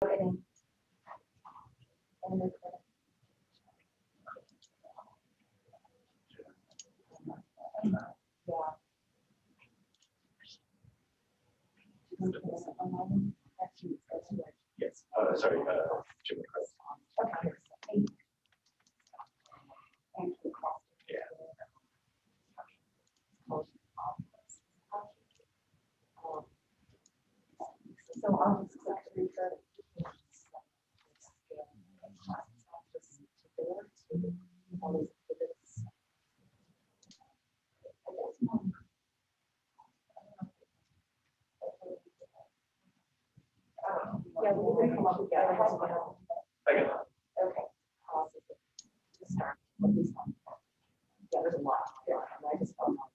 And Yes. Sorry, Jim. okay. Yeah. So I'll just click refer. Yeah, we can come up with that. Okay. Okay. To start with this one. Yeah, there's a lot. Yeah, I just found out.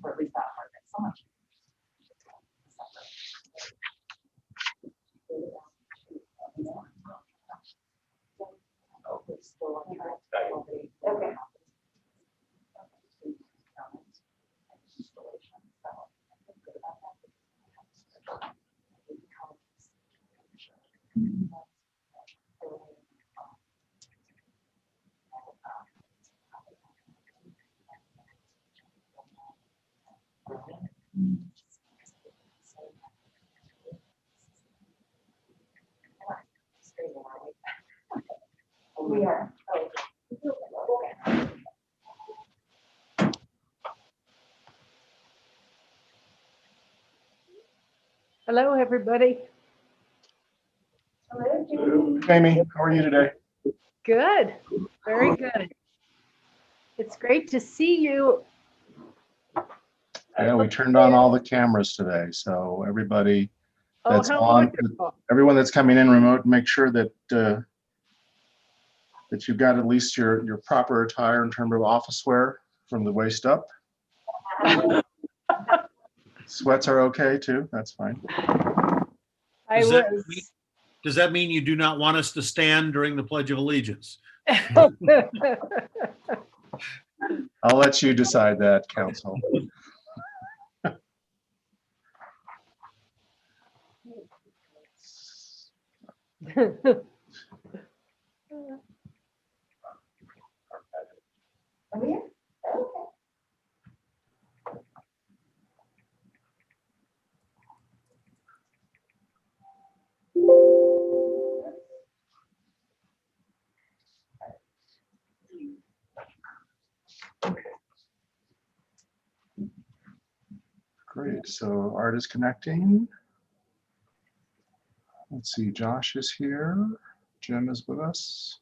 Or at least that part, it's so much. Okay. We are. Okay. Hello, everybody. Hello, Jamie. Amy, how are you today? Good, very good. It's great to see you. Yeah, we turned on all the cameras today, so everybody Oh, that's how on, wonderful. everyone that's coming in remote, make sure that that you've got at least your proper attire in terms of office wear from the waist up. Sweats are okay too, that's fine. I Does that was. Does that mean you do not want us to stand during the Pledge of Allegiance? I'll let you decide that, council. Are we here? Okay. Great, so Art is connecting. Let's see, Josh is here. Jim is with us.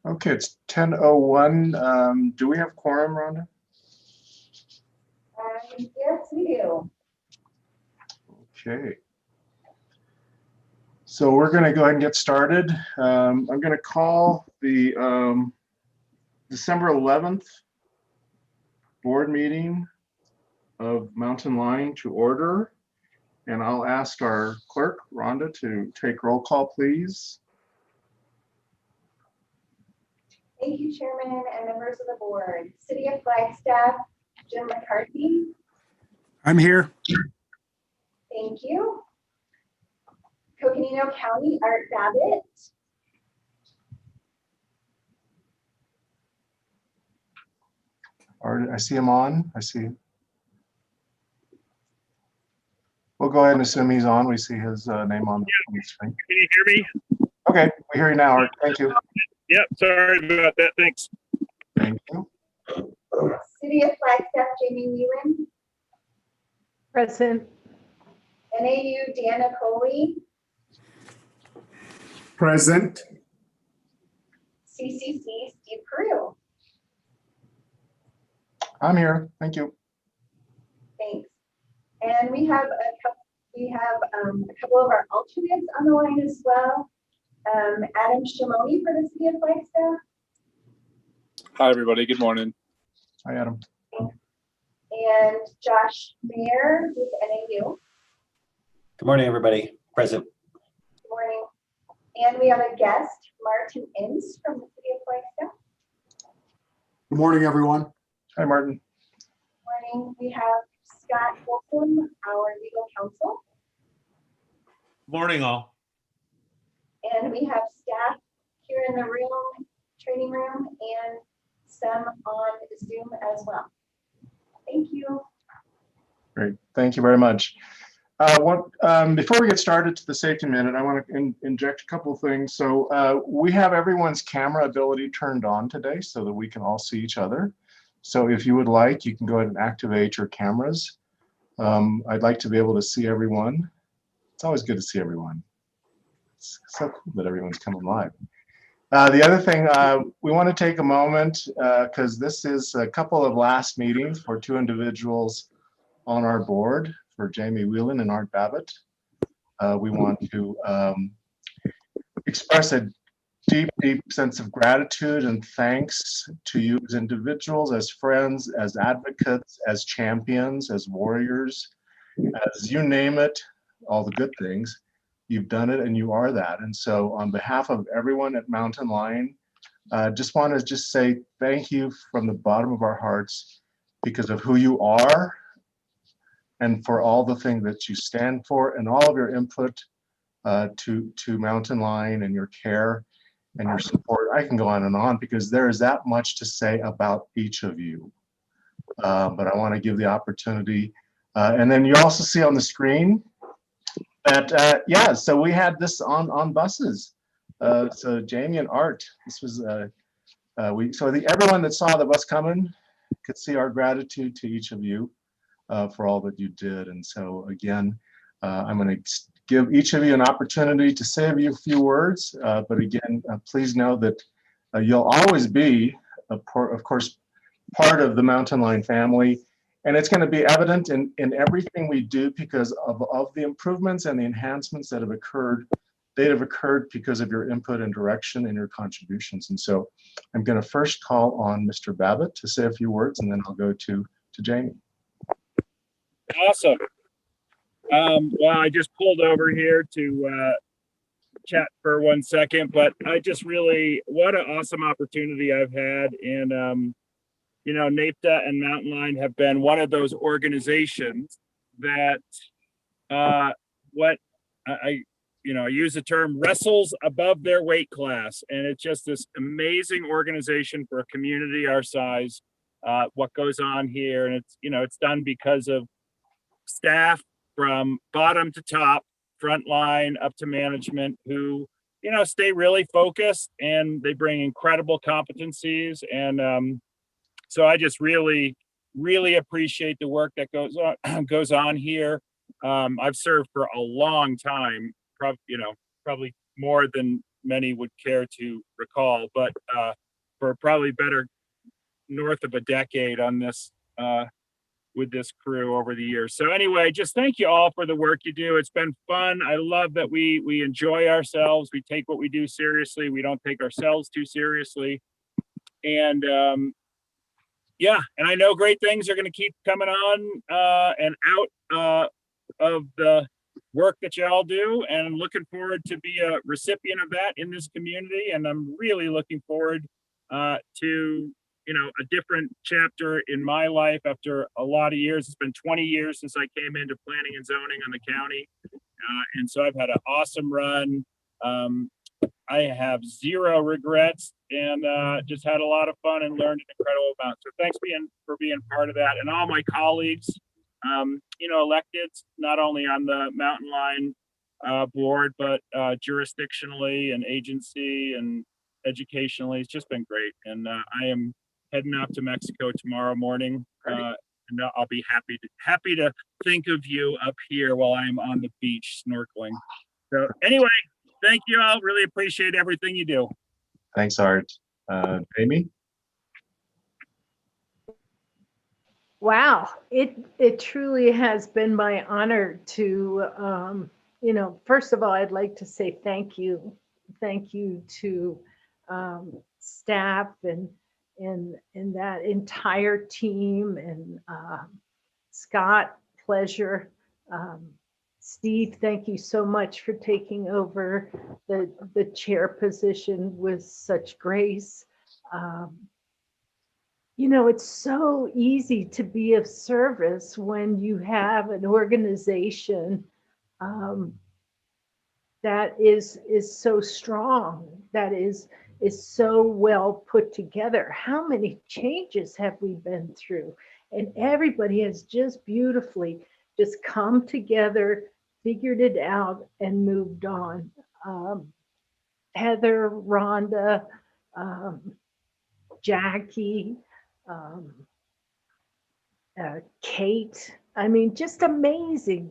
Okay, it's 10:01. Do we have quorum, Rhonda? Yes, we do. Okay. So we're going to go ahead and get started. I'm going to call the December 11th board meeting of Mountain Line to order. And I'll ask our clerk, Rhonda, to take roll call, please. Thank you, Chairman and members of the board. City of Flagstaff, Jim McCarthy. I'm here. Thank you. Coconino County, Art Babbitt. Art, I see him on. I see him. We'll go ahead and assume he's on. We see his name on the screen. Can you hear me? Okay, we hear you now, Art. Thank you. Yep, sorry about that. Thanks. Thank you. City of Flagstaff, Jamie Whelan. Present. NAU, Deanna Coley. Present. CCC, Steve Carew. I'm here. Thank you. Thanks. And we have a couple of our alternates on the line as well. Adam Shimoni for the City of Flagstaff, Hi, everybody. Good morning. Hi, Adam. and Josh Mayer with NAU. Good morning, everybody. Present. Good morning. And we have a guest, Martin Inns from the City of Flagstaff. Good morning, everyone. Hi, Martin. Morning. We have Scott Holcomb, our legal counsel, Morning, all. and we have staff here in the room, training room, and some on Zoom as well. Thank you. Great. Thank you very much. Before we get started to the safety minute, I want to inject a couple of things. So we have everyone's camera ability turned on today so that we can all see each other. So if you would like, you can go ahead and activate your cameras. I'd like to be able to see everyone. It's always good to see everyone. It's so cool that everyone's coming live. The other thing, we want to take a moment because this is a couple of last meetings for two individuals on our board, for Jamie Whelan and Art Babbitt. We want to express a deep, deep sense of gratitude and thanks to you as individuals, as friends, as advocates, as champions, as warriors, as you name it, all the good things. You've done it and you are that. And so on behalf of everyone at Mountain Lion, just want to say thank you from the bottom of our hearts because of who you are and for all the things that you stand for and all of your input to Mountain Lion and your care and your support. I can go on because there is that much to say about each of you. But I want to give the opportunity. And then you also see on the screen that, yeah, so we had this on buses. So Jamie and Art, this was, everyone that saw the bus coming could see our gratitude to each of you for all that you did. And so again, I'm going to give each of you an opportunity to say a few words. But again, please know that you'll always be, of course, part of the Mountain Lion family. And it's going to be evident in everything we do because of the improvements and the enhancements that have occurred. They have occurred because of your input and direction and your contributions. And so I'm going to first call on Mr. Babbitt to say a few words, and then I'll go to Jamie. Awesome. Well, I just pulled over here to chat for 1 second, but I just really, what an awesome opportunity I've had. And, you know, NAPTA and Mountain Lion have been one of those organizations that I use the term wrestles above their weight class. And it's just this amazing organization for a community our size, what goes on here. And it's, it's done because of staff from bottom to top, front line up to management who, stay really focused and they bring incredible competencies. And so I just really, really appreciate the work that goes on here. I've served for a long time, probably more than many would care to recall, but for probably better north of a decade on this with this crew over the years. So anyway, just thank you all for the work you do. It's been fun. I love that we enjoy ourselves. We take what we do seriously. We don't take ourselves too seriously. And yeah, and I know great things are going to keep coming on and out of the work that y'all do, and I'm looking forward to be a recipient of that in this community. And I'm really looking forward to a different chapter in my life after a lot of years. It's been 20 years since I came into planning and zoning on the county, and so I've had an awesome run. I have zero regrets and just had a lot of fun and learned an incredible amount. So thanks for being part of that, and all my colleagues, elected not only on the Mountain Lion board, but jurisdictionally and agency and educationally. It's just been great. And I am heading out to Mexico tomorrow morning, and I'll be happy to think of you up here while I'm on the beach snorkeling. So anyway, thank you all. Really appreciate everything you do. Thanks, Art. Jamie? Wow, it truly has been my honor to First of all, I'd like to say thank you. Thank you to staff and that entire team and Scott, pleasure. Steve, thank you so much for taking over the chair position with such grace. It's so easy to be of service when you have an organization that is so strong, that is so well put together. How many changes have we been through? And everybody has just beautifully just come together, figured it out, and moved on. Heather, Rhonda, Jackie, Kate. I mean, just amazing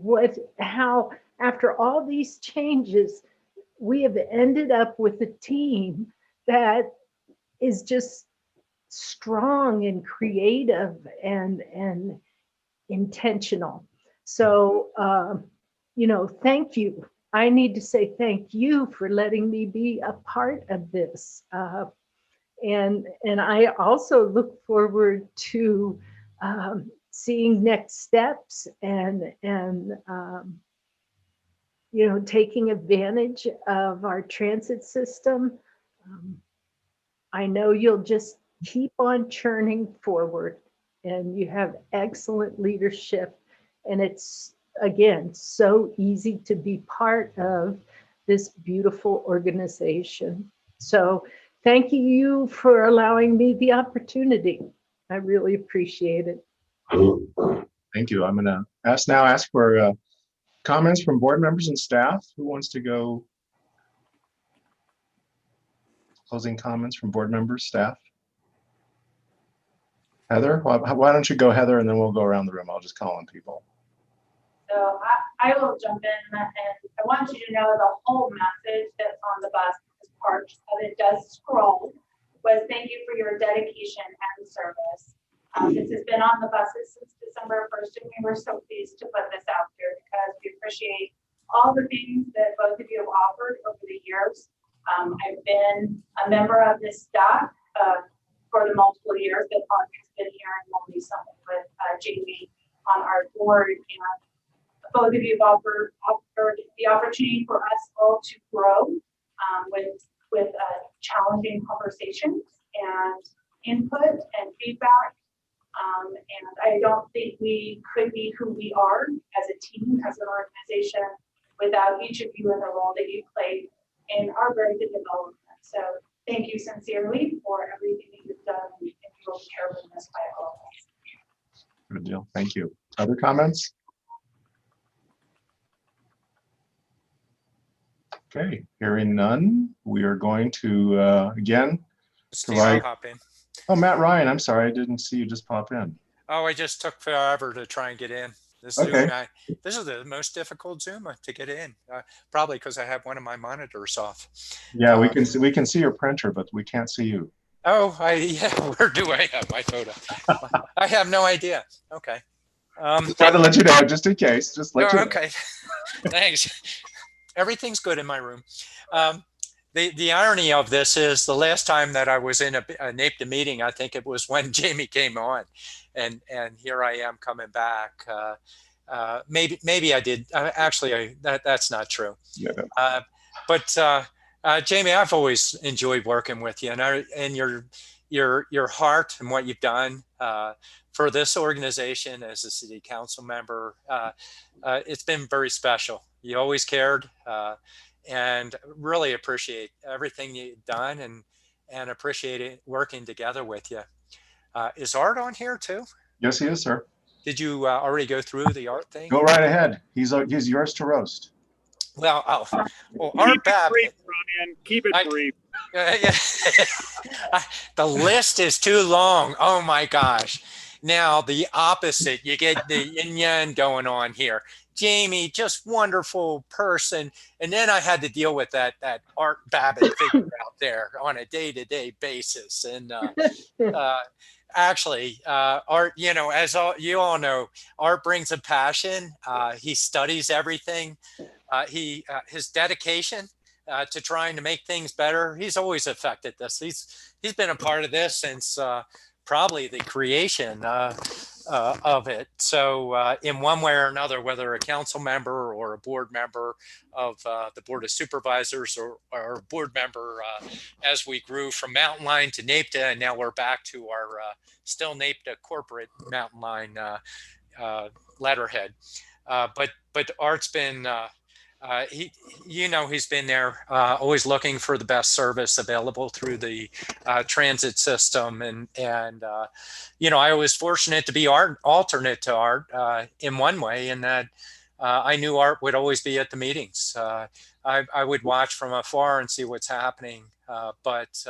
how after all these changes, we have ended up with a team that is just strong and creative and intentional. So, thank you. I need to say thank you for letting me be a part of this. And I also look forward to seeing next steps and taking advantage of our transit system. I know you'll just keep on churning forward, and you have excellent leadership, and it's, again, so easy to be part of this beautiful organization. So thank you for allowing me the opportunity. I really appreciate it. Thank you. I'm going to ask for comments from board members and staff. Who wants to go? Closing comments from board members, staff. Heather, why don't you go, Heather, and then we'll go around the room. I'll just call on people. So I will jump in, and I want you to know the whole message that's on the bus as part of it does scroll was thank you for your dedication and service. This has been on the buses since December 1st, and we were so pleased to put this out there because we appreciate all the things that both of you have offered over the years. I've been a member of this staff for the multiple years that Audrey's been here, and more recently with Jamie on our board. And both of you have offered the opportunity for us all to grow with challenging conversations and input and feedback. And I don't think we could be who we are as a team, as an organization, without each of you in the role that you played in our very good development. So thank you sincerely for everything that you've done, and you will be careful in this by all of us. Good deal. Thank you. Other comments? Okay, hearing none, we are going to again provide. Oh, Matt Ryan, I'm sorry, I didn't see you just pop in. Oh, I just took forever to try and get in. This Okay. Zoom, this is the most difficult Zoom to get in, probably because I have one of my monitors off. Yeah, we can see your printer, but we can't see you. Oh, yeah. Where do I have my photo? I have no idea. Okay. Try to let you know just in case. Just let you know. Okay. Thanks. Everything's good in my room. The irony of this is the last time that I was in a NAPTA meeting, I think it was when Jamie came on, and here I am coming back. Maybe I did. Actually, that's not true. Yeah. But Jamie, I've always enjoyed working with you, and your heart and what you've done for this organization as a city council member. It's been very special. You always cared. And really appreciate everything you've done and appreciate it working together with you. Is Art on here too? Yes, he is, sir. Did you already go through the Art thing? Go right ahead. He's yours to roast. Well, Art Keep it brief, Brian. Keep it brief. The list is too long. Oh my gosh. Now the opposite, you get the yin yang going on here. Jamie, just wonderful person. And then I had to deal with that Art Babbitt figure out there on a day-to-day basis. And actually, Art, as you all know, Art brings a passion. He studies everything. his dedication to trying to make things better. He's always affected this. He's been a part of this since probably the creation of it. So in one way or another, whether a council member or a board member of the Board of Supervisors or a board member as we grew from Mountain Line to NAPTA, and now we're back to our still NAPTA corporate Mountain Line letterhead. But Art's been he's been there always looking for the best service available through the transit system, and I was fortunate to be alternate to Art in one way, in that I knew Art would always be at the meetings. I would watch from afar and see what's happening, but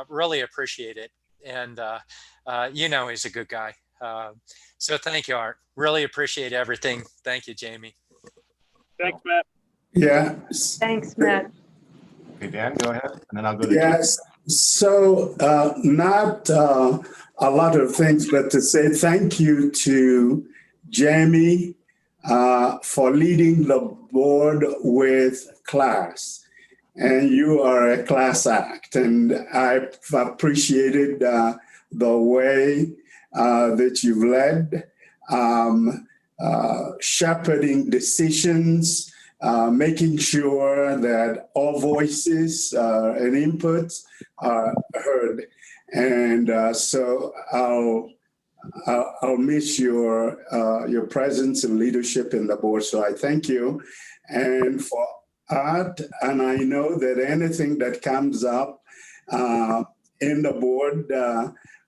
really appreciate it. And he's a good guy. So thank you, Art. Really appreciate everything. Thank you, Jamie. Thanks, Matt. Yeah. Thanks, Matt. Okay, Dan, go ahead, and then I'll go to Yes. So not a lot of things, but to say thank you to Jamie for leading the board with class. And you are a class act, and I've appreciated the way that you've led, shepherding decisions, making sure that all voices and inputs are heard. And so I'll miss your presence and leadership in the board. So I thank you. And for Art, and I know that anything that comes up in the board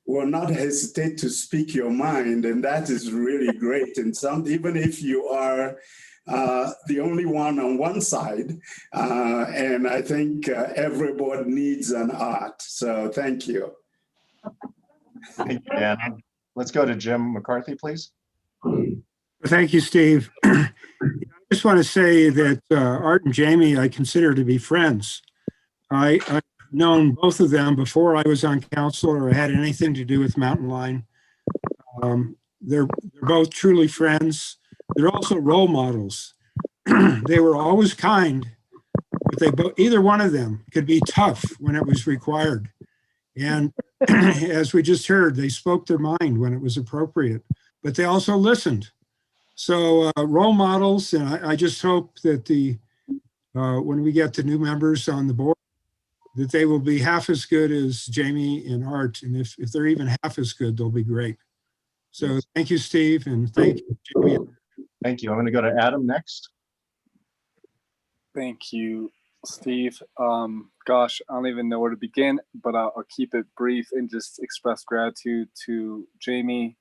will not hesitate to speak your mind, and that is really great. And even if you are the only one on one side, and I think every board needs an Art. So thank you. Thank you, Dan. Let's go to Jim McCarthy, please. Thank you, Steve. I just want to say that Art and Jamie, I consider to be friends. I've known both of them before I was on council or had anything to do with Mountain Line. They're both truly friends. They're also role models. They were always kind, but either one of them could be tough when it was required. And as we just heard, they spoke their mind when it was appropriate, but they also listened. So role models, and I just hope that when we get the new members on the board, that they will be half as good as Jamie and Art. And if they're even half as good, they'll be great. So thank you, Steve, and thank you, Jamie. Thank you. I'm going to go to Adam next. Thank you, Steve. Gosh, I don't even know where to begin, but I'll keep it brief and just express gratitude to Jamie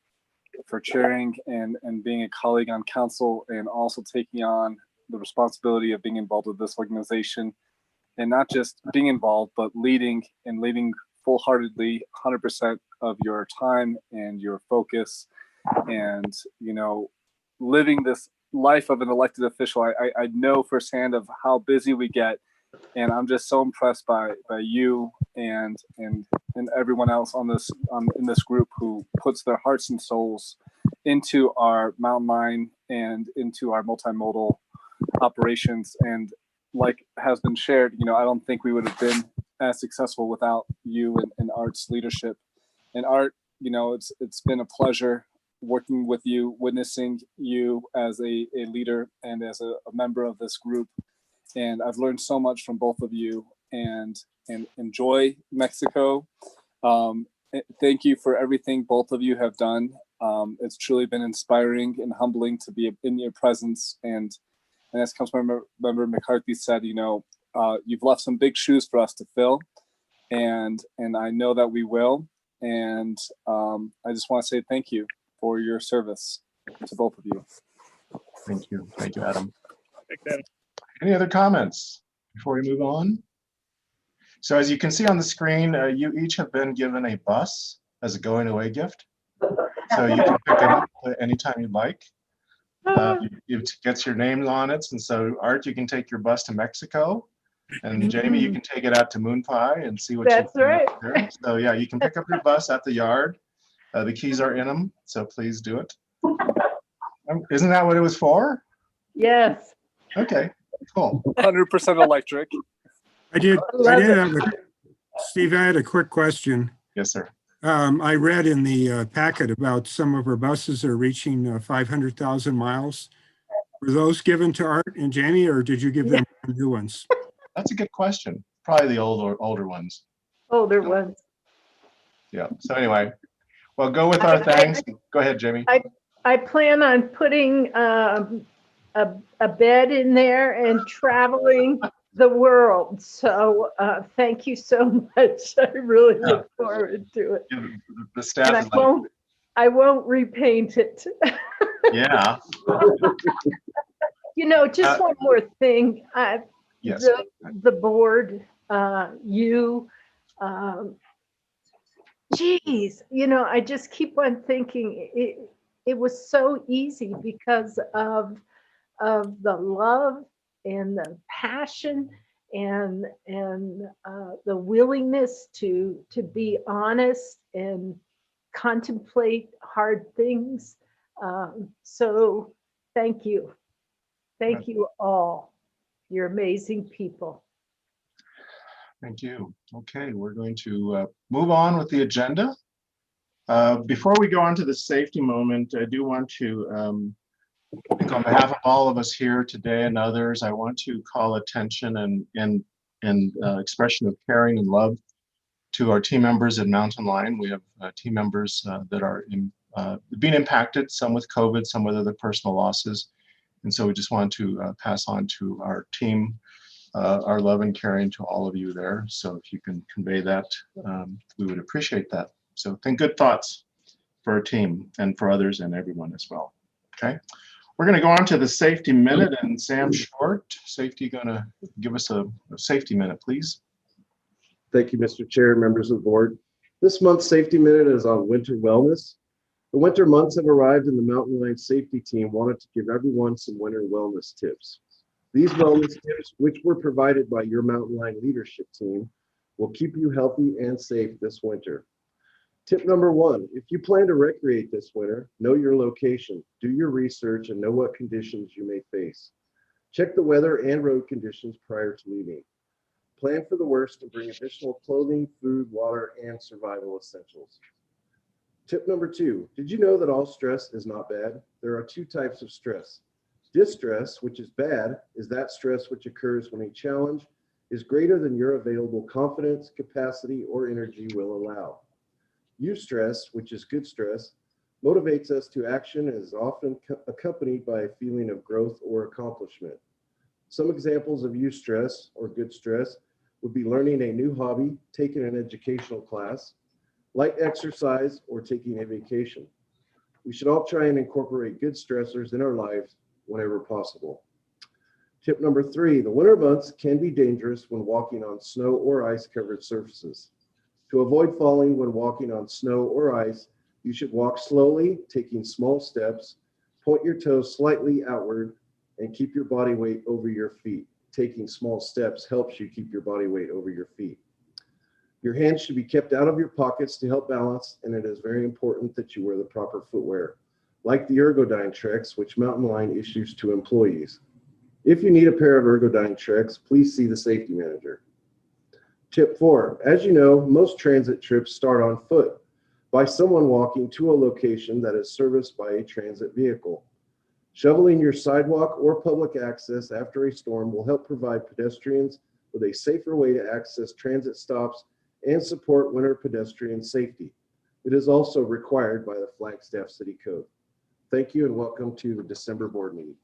for chairing and being a colleague on council, and also taking on the responsibility of being involved with this organization, and not just being involved, but leading full-heartedly 100% of your time and your focus, and living this life of an elected official. I know firsthand of how busy we get, and I'm just so impressed by you and everyone else in this group who puts their hearts and souls into our Mountain Line and into our multimodal operations. And like has been shared, I don't think we would have been as successful without you and Art's leadership. And Art, it's been a pleasure working with you, witnessing you as a leader and as a member of this group. And I've learned so much from both of you, and enjoy Mexico. Thank you for everything both of you have done. It's truly been inspiring and humbling to be in your presence. And as Councilmember McCarthy said, you've left some big shoes for us to fill, and I know that we will. And I just want to say thank you for your service to both of you. Thank you. Thank you, Adam. Thanks, Adam. Any other comments before we move on? So as you can see on the screen, you each have been given a bus as a going away gift. So you can pick it up anytime you'd like. It gets your names on it. And so Art, you can take your bus to Mexico. And Jamie, you can take it out to Moon Pie and see what That's right. There. So yeah, you can pick up your bus at the yard. The keys are in them, so please do it. Isn't that what it was for? Yes. Okay, cool. 100% electric. I did love it. have Steve, I had a quick question. Yes, sir. I read in the packet about some of our buses are reaching 500,000 miles. Were those given to Art and Jamie, or did you give them new ones? That's a good question. Probably the older ones. Older ones. Yeah. So anyway, well, go with our thanks. Go ahead, Jamie. I plan on putting a bed in there and traveling the world. So thank you so much. I really look forward to it. The staff And is like, I won't repaint it. yeah. You know, just one more thing. Yes. The board, you, geez, you know, I just keep on thinking it was so easy because of the love and the passion and the willingness to be honest and contemplate hard things. So thank you. Thank you all. You're amazing people. Thank you. Okay, we're going to move on with the agenda. Before we go on to the safety moment, I do want to, I think on behalf of all of us here today and others, I want to call attention and expression of caring and love to our team members at Mountain Lion. We have team members that are being impacted, some with COVID, some with other personal losses. And so we just want to pass on to our team our love and caring to all of you there. So if you can convey that, we would appreciate that. So think good thoughts for our team and for others and everyone as well. Okay, we're going to go on to the safety minute, and Sam Short, safety, going to give us a safety minute, please. Thank you, Mr. Chair and members of the board. This month's safety minute is on winter wellness. The winter months have arrived, and the Mountain Lion safety team wanted to give everyone some winter wellness tips. These wellness tips, which were provided by your Mountain Lion leadership team, will keep you healthy and safe this winter. Tip number 1, if you plan to recreate this winter, know your location, do your research, and know what conditions you may face. Check the weather and road conditions prior to leaving. Plan for the worst and bring additional clothing, food, water, and survival essentials. Tip number 2, did you know that all stress is not bad? There are 2 types of stress. Distress, which is bad, is that stress which occurs when a challenge is greater than your available confidence, capacity, or energy will allow. Eustress, which is good stress, motivates us to action and is often accompanied by a feeling of growth or accomplishment. Some examples of eustress or good stress would be learning a new hobby, taking an educational class, light exercise, or taking a vacation. We should all try and incorporate good stressors in our lives whenever possible. Tip number 3, the winter months can be dangerous when walking on snow or ice covered surfaces. To avoid falling when walking on snow or ice, you should walk slowly, taking small steps, point your toes slightly outward, and keep your body weight over your feet. Taking small steps helps you keep your body weight over your feet. Your hands should be kept out of your pockets to help balance, and it is very important that you wear the proper footwear, like the Ergodyne Treks, which Mountain Lion issues to employees. If you need a pair of Ergodyne Treks, please see the safety manager. Tip 4, as you know, most transit trips start on foot by someone walking to a location that is serviced by a transit vehicle. Shoveling your sidewalk or public access after a storm will help provide pedestrians with a safer way to access transit stops and support winter pedestrian safety. It is also required by the Flagstaff City Code. Thank you and welcome to the December board meeting.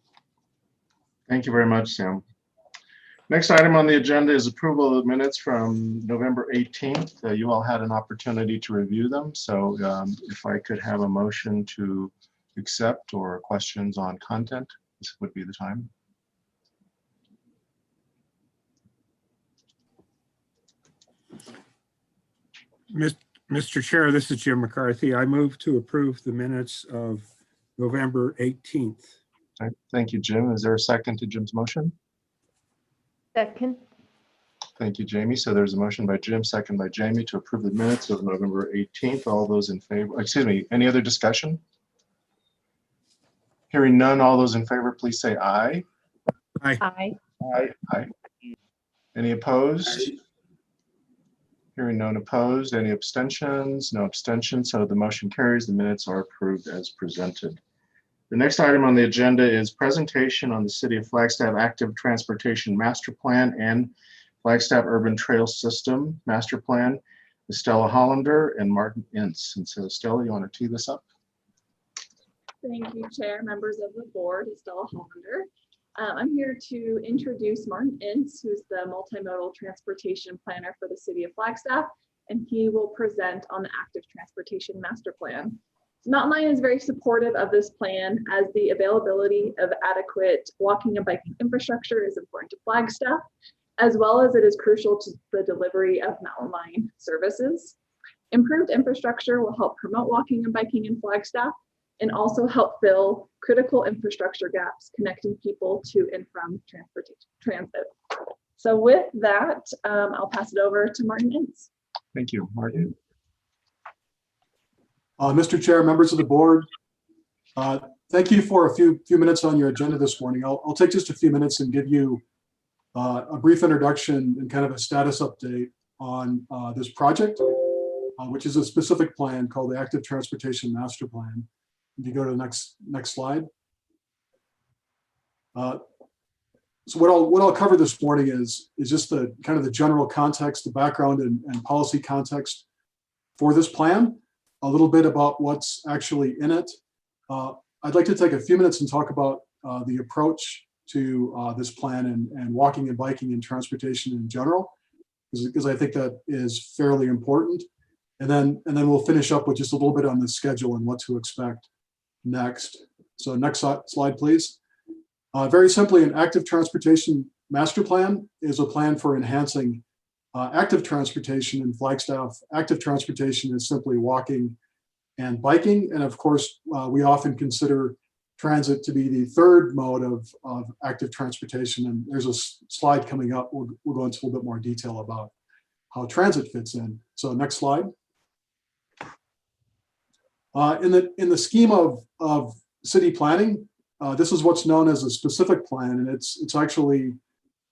Thank you very much, Sam. Next item on the agenda is approval of the minutes from November 18th. You all had an opportunity to review them. So if I could have a motion to accept or questions on content, this would be the time. Mr. Chair, this is Jim McCarthy. I move to approve the minutes of November 18th. Thank you, Jim. Is there a second to Jim's motion? Second. Thank you, Jamie. So there's a motion by Jim, second by Jamie to approve the minutes of November 18th. All those in favor, excuse me, any other discussion? Hearing none, all those in favor, please say aye. Aye. Aye. Aye. Any opposed? Hearing none opposed. Any abstentions? No abstentions. So the motion carries. The minutes are approved as presented. The next item on the agenda is presentation on the City of Flagstaff Active Transportation Master Plan and Flagstaff Urban Trail System Master Plan. Stella Hollander and Martin Ince. And so Stella, you want to tee this up? Thank you, Chair, members of the board. Stella Hollander. I'm here to introduce Martin Ince, who's the multimodal transportation planner for the City of Flagstaff, and he will present on the Active Transportation Master Plan. Mountain Lion is very supportive of this plan, as the availability of adequate walking and biking infrastructure is important to Flagstaff, as well as it is crucial to the delivery of Mountain Lion services. Improved infrastructure will help promote walking and biking in Flagstaff and also help fill critical infrastructure gaps connecting people to and from transit. So with that, I'll pass it over to Martin Ince. Thank you, Martin. Mr. Chair, members of the board, thank you for a few minutes on your agenda this morning. I'll take just a few minutes and give you a brief introduction and kind of a status update on this project, which is a specific plan called the Active Transportation Master Plan. If you go to the next slide. So what I'll cover this morning is just the kind of the general context, the background and policy context for this plan, a little bit about what's actually in it. I'd like to take a few minutes and talk about the approach to this plan and walking and biking and transportation in general, because I think that is fairly important. And then we'll finish up with just a little bit on the schedule and what to expect next. So next slide, please. Very simply, an active transportation master plan is a plan for enhancing active transportation in Flagstaff. Active transportation is simply walking and biking. And of course, we often consider transit to be the third mode of active transportation. And there's a slide coming up. We'll go into a little bit more detail about how transit fits in. So next slide. In the scheme of city planning, this is what's known as a specific plan, and it's actually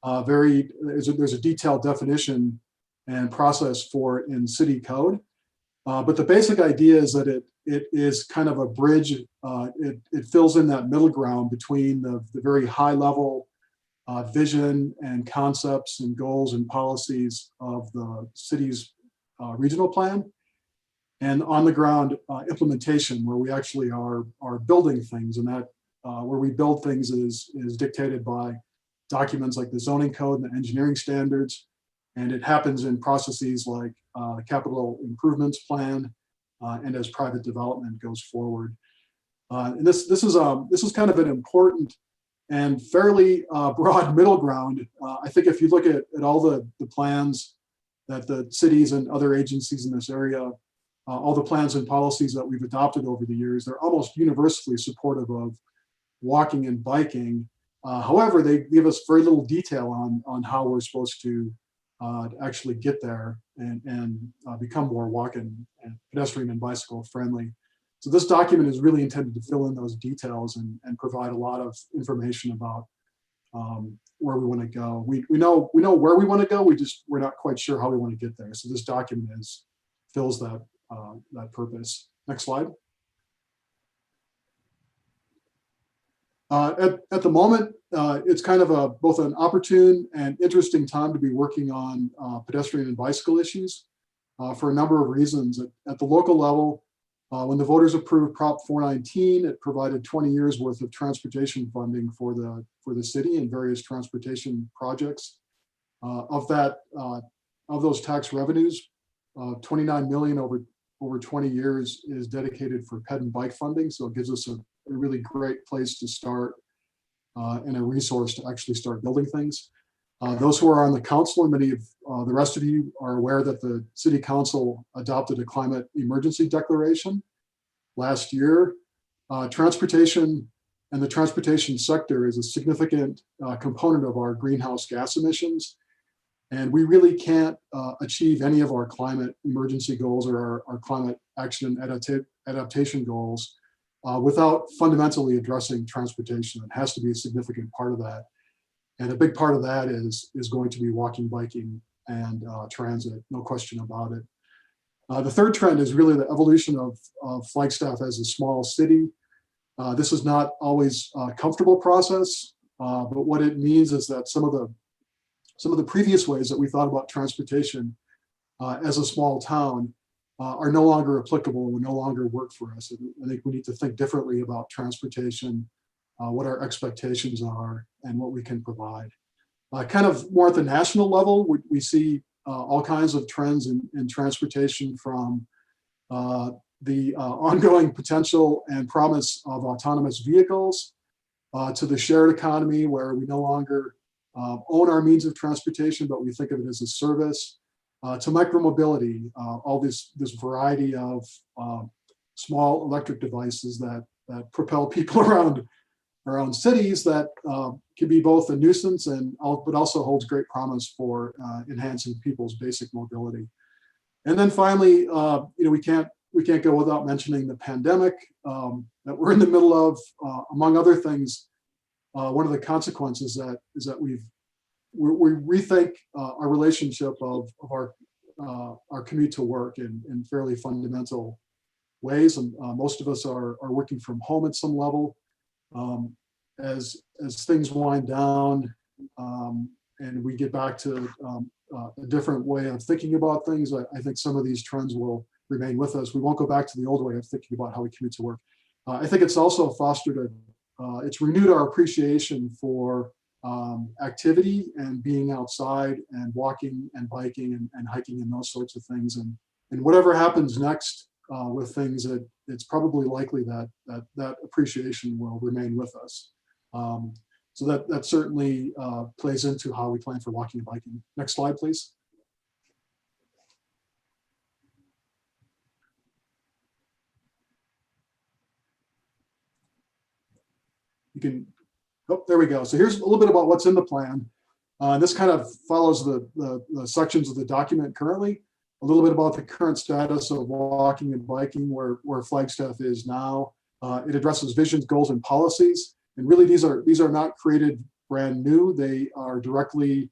there's a detailed definition and process for it in city code. But the basic idea is that it is kind of a bridge. It fills in that middle ground between the very high level vision and concepts and goals and policies of the city's regional plan, and on the ground implementation, where we actually are building things, and that where we build things is dictated by documents like the zoning code and the engineering standards, and it happens in processes like the capital improvements plan and as private development goes forward. And this is kind of an important and fairly broad middle ground. I think if you look at all the plans that the cities and other agencies in this area, all the plans and policies that we've adopted over the years, they're almost universally supportive of walking and biking. However, they give us very little detail on how we're supposed to actually get there and become more walking and pedestrian and bicycle friendly. So this document is really intended to fill in those details and provide a lot of information about where we want to go. We know where we want to go. We're not quite sure how we want to get there. So this document fills that purpose. Next slide. At the moment, it's kind of both an opportune and interesting time to be working on pedestrian and bicycle issues for a number of reasons. At the local level, when the voters approved Prop 419, it provided 20 years worth of transportation funding for the city and various transportation projects. Of those tax revenues, 29 million over 20 years is dedicated for ped and bike funding. So it gives us a really great place to start and a resource to actually start building things. Those who are on the council, and many of the rest of you are aware that the city council adopted a climate emergency declaration last year. Transportation and the transportation sector is a significant component of our greenhouse gas emissions. And we really can't achieve any of our climate emergency goals or our climate action and adaptation goals without fundamentally addressing transportation. It has to be a significant part of that. And a big part of that is going to be walking, biking, and transit, no question about it. The third trend is really the evolution of Flagstaff as a small city. This is not always a comfortable process, but what it means is that some of the previous ways that we thought about transportation as a small town are no longer applicable and will no longer work for us. I think we need to think differently about transportation, what our expectations are, and what we can provide. Kind of more at the national level, we see all kinds of trends in transportation, from the ongoing potential and promise of autonomous vehicles to the shared economy, where we no longer own our means of transportation, but we think of it as a service, to micromobility, all this variety of small electric devices that propel people around cities that can be both a nuisance but also holds great promise for enhancing people's basic mobility. And then finally, we can't go without mentioning the pandemic that we're in the middle of. Among other things, one of the consequences is that we rethink our relationship of our commute to work in fairly fundamental ways, and most of us are working from home at some level. As things wind down and we get back to a different way of thinking about things, I think some of these trends will remain with us. We won't go back to the old way of thinking about how we commute to work. I think it's also fostered it's renewed our appreciation for activity and being outside and walking and biking and hiking and those sorts of things. And whatever happens next with things, it's probably likely that appreciation will remain with us. So that certainly plays into how we plan for walking and biking. Next slide, please. You can, oh, there we go. So here's a little bit about what's in the plan. This kind of follows the sections of the document currently. A little bit about the current status of walking and biking, where Flagstaff is now. It addresses visions, goals, and policies. And really, these are not created brand new. They are directly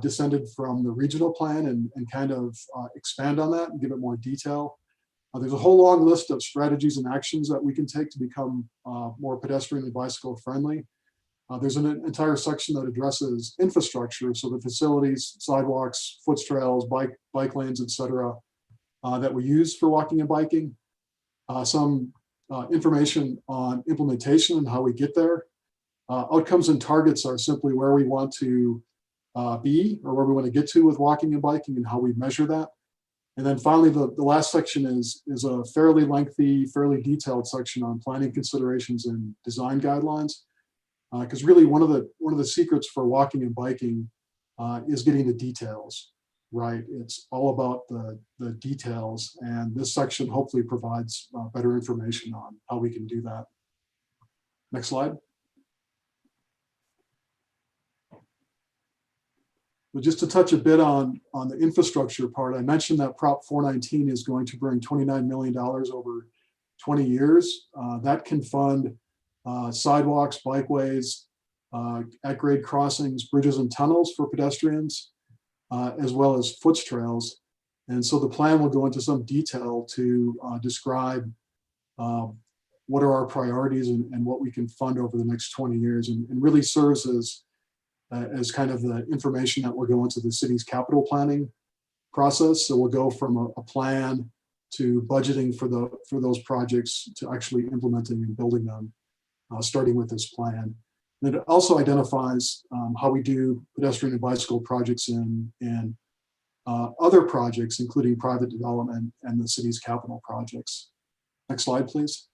descended from the regional plan and kind of expand on that and give it more detail. There's a whole long list of strategies and actions that we can take to become more pedestrian and bicycle friendly. There's an entire section that addresses infrastructure, so the facilities, sidewalks, foot trails, bike lanes, etc., that we use for walking and biking. Some information on implementation and how we get there. Outcomes and targets are simply where we want to be or where we want to get to with walking and biking and how we measure that. And then finally, the last section is a fairly lengthy, fairly detailed section on planning considerations and design guidelines. Because really one of the secrets for walking and biking is getting the details right. It's all about the details, and this section hopefully provides better information on how we can do that. Next slide. But just to touch a bit on the infrastructure part, I mentioned that Prop 419 is going to bring $29 million over 20 years. That can fund sidewalks, bikeways, at-grade crossings, bridges and tunnels for pedestrians, as well as foot trails. And so the plan will go into some detail to describe what are our priorities and what we can fund over the next 20 years, and really serves as kind of the information that will go into the city's capital planning process. So we'll go from a plan to budgeting for those projects to actually implementing and building them, starting with this plan. And it also identifies how we do pedestrian and bicycle projects in other projects, including private development and the city's capital projects. Next slide, please.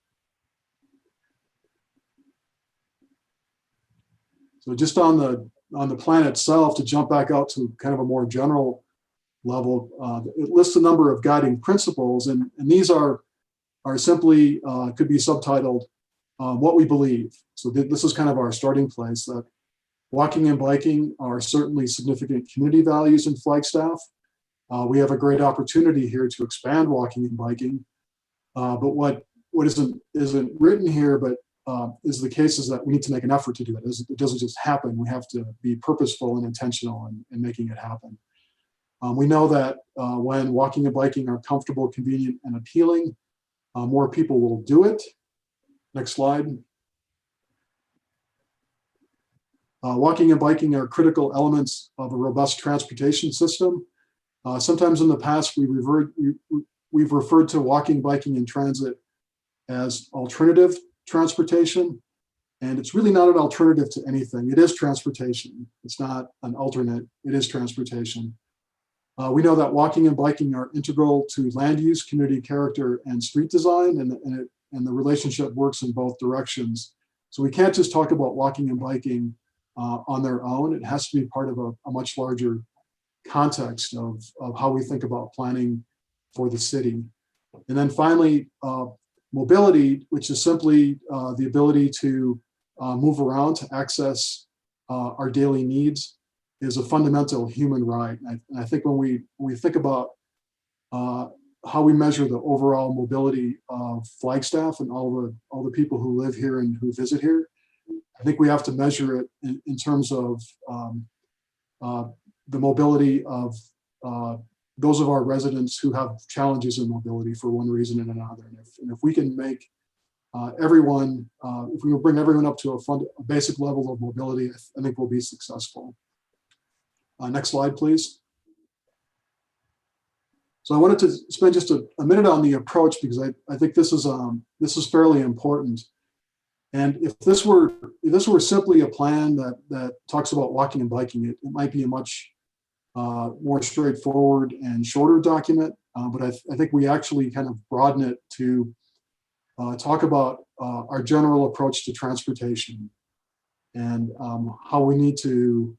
So just on the plan itself, to jump back out to kind of a more general level, it lists a number of guiding principles, and these are simply could be subtitled what we believe. So this is kind of our starting place, that walking and biking are certainly significant community values in Flagstaff. We have a great opportunity here to expand walking and biking, but what isn't written here, but is the case is that we need to make an effort to do that. It doesn't just happen. We have to be purposeful and intentional in making it happen. We know that when walking and biking are comfortable, convenient, and appealing, more people will do it. Next slide. Walking and biking are critical elements of a robust transportation system. Sometimes in the past, we've referred to walking, biking, and transit as alternative transportation, and it's really not an alternative to anything. It is transportation. It's not an alternate. It is transportation. We know that walking and biking are integral to land use, community character, and street design, and the relationship works in both directions. So we can't just talk about walking and biking on their own. It has to be part of a much larger context of how we think about planning for the city. And then finally, mobility, which is simply the ability to move around to access our daily needs, is a fundamental human right. And I think when we think about how we measure the overall mobility of Flagstaff and all the people who live here and who visit here, I think we have to measure it in terms of the mobility of those of our residents who have challenges in mobility for one reason and another. And if we can make everyone, if we bring everyone up to a basic level of mobility, I think we'll be successful. Next slide, please. So I wanted to spend just a minute on the approach because I think this is fairly important. And if this were simply a plan that talks about walking and biking, it might be a much more straightforward and shorter document. But I think we actually kind of broaden it to talk about our general approach to transportation and how we need to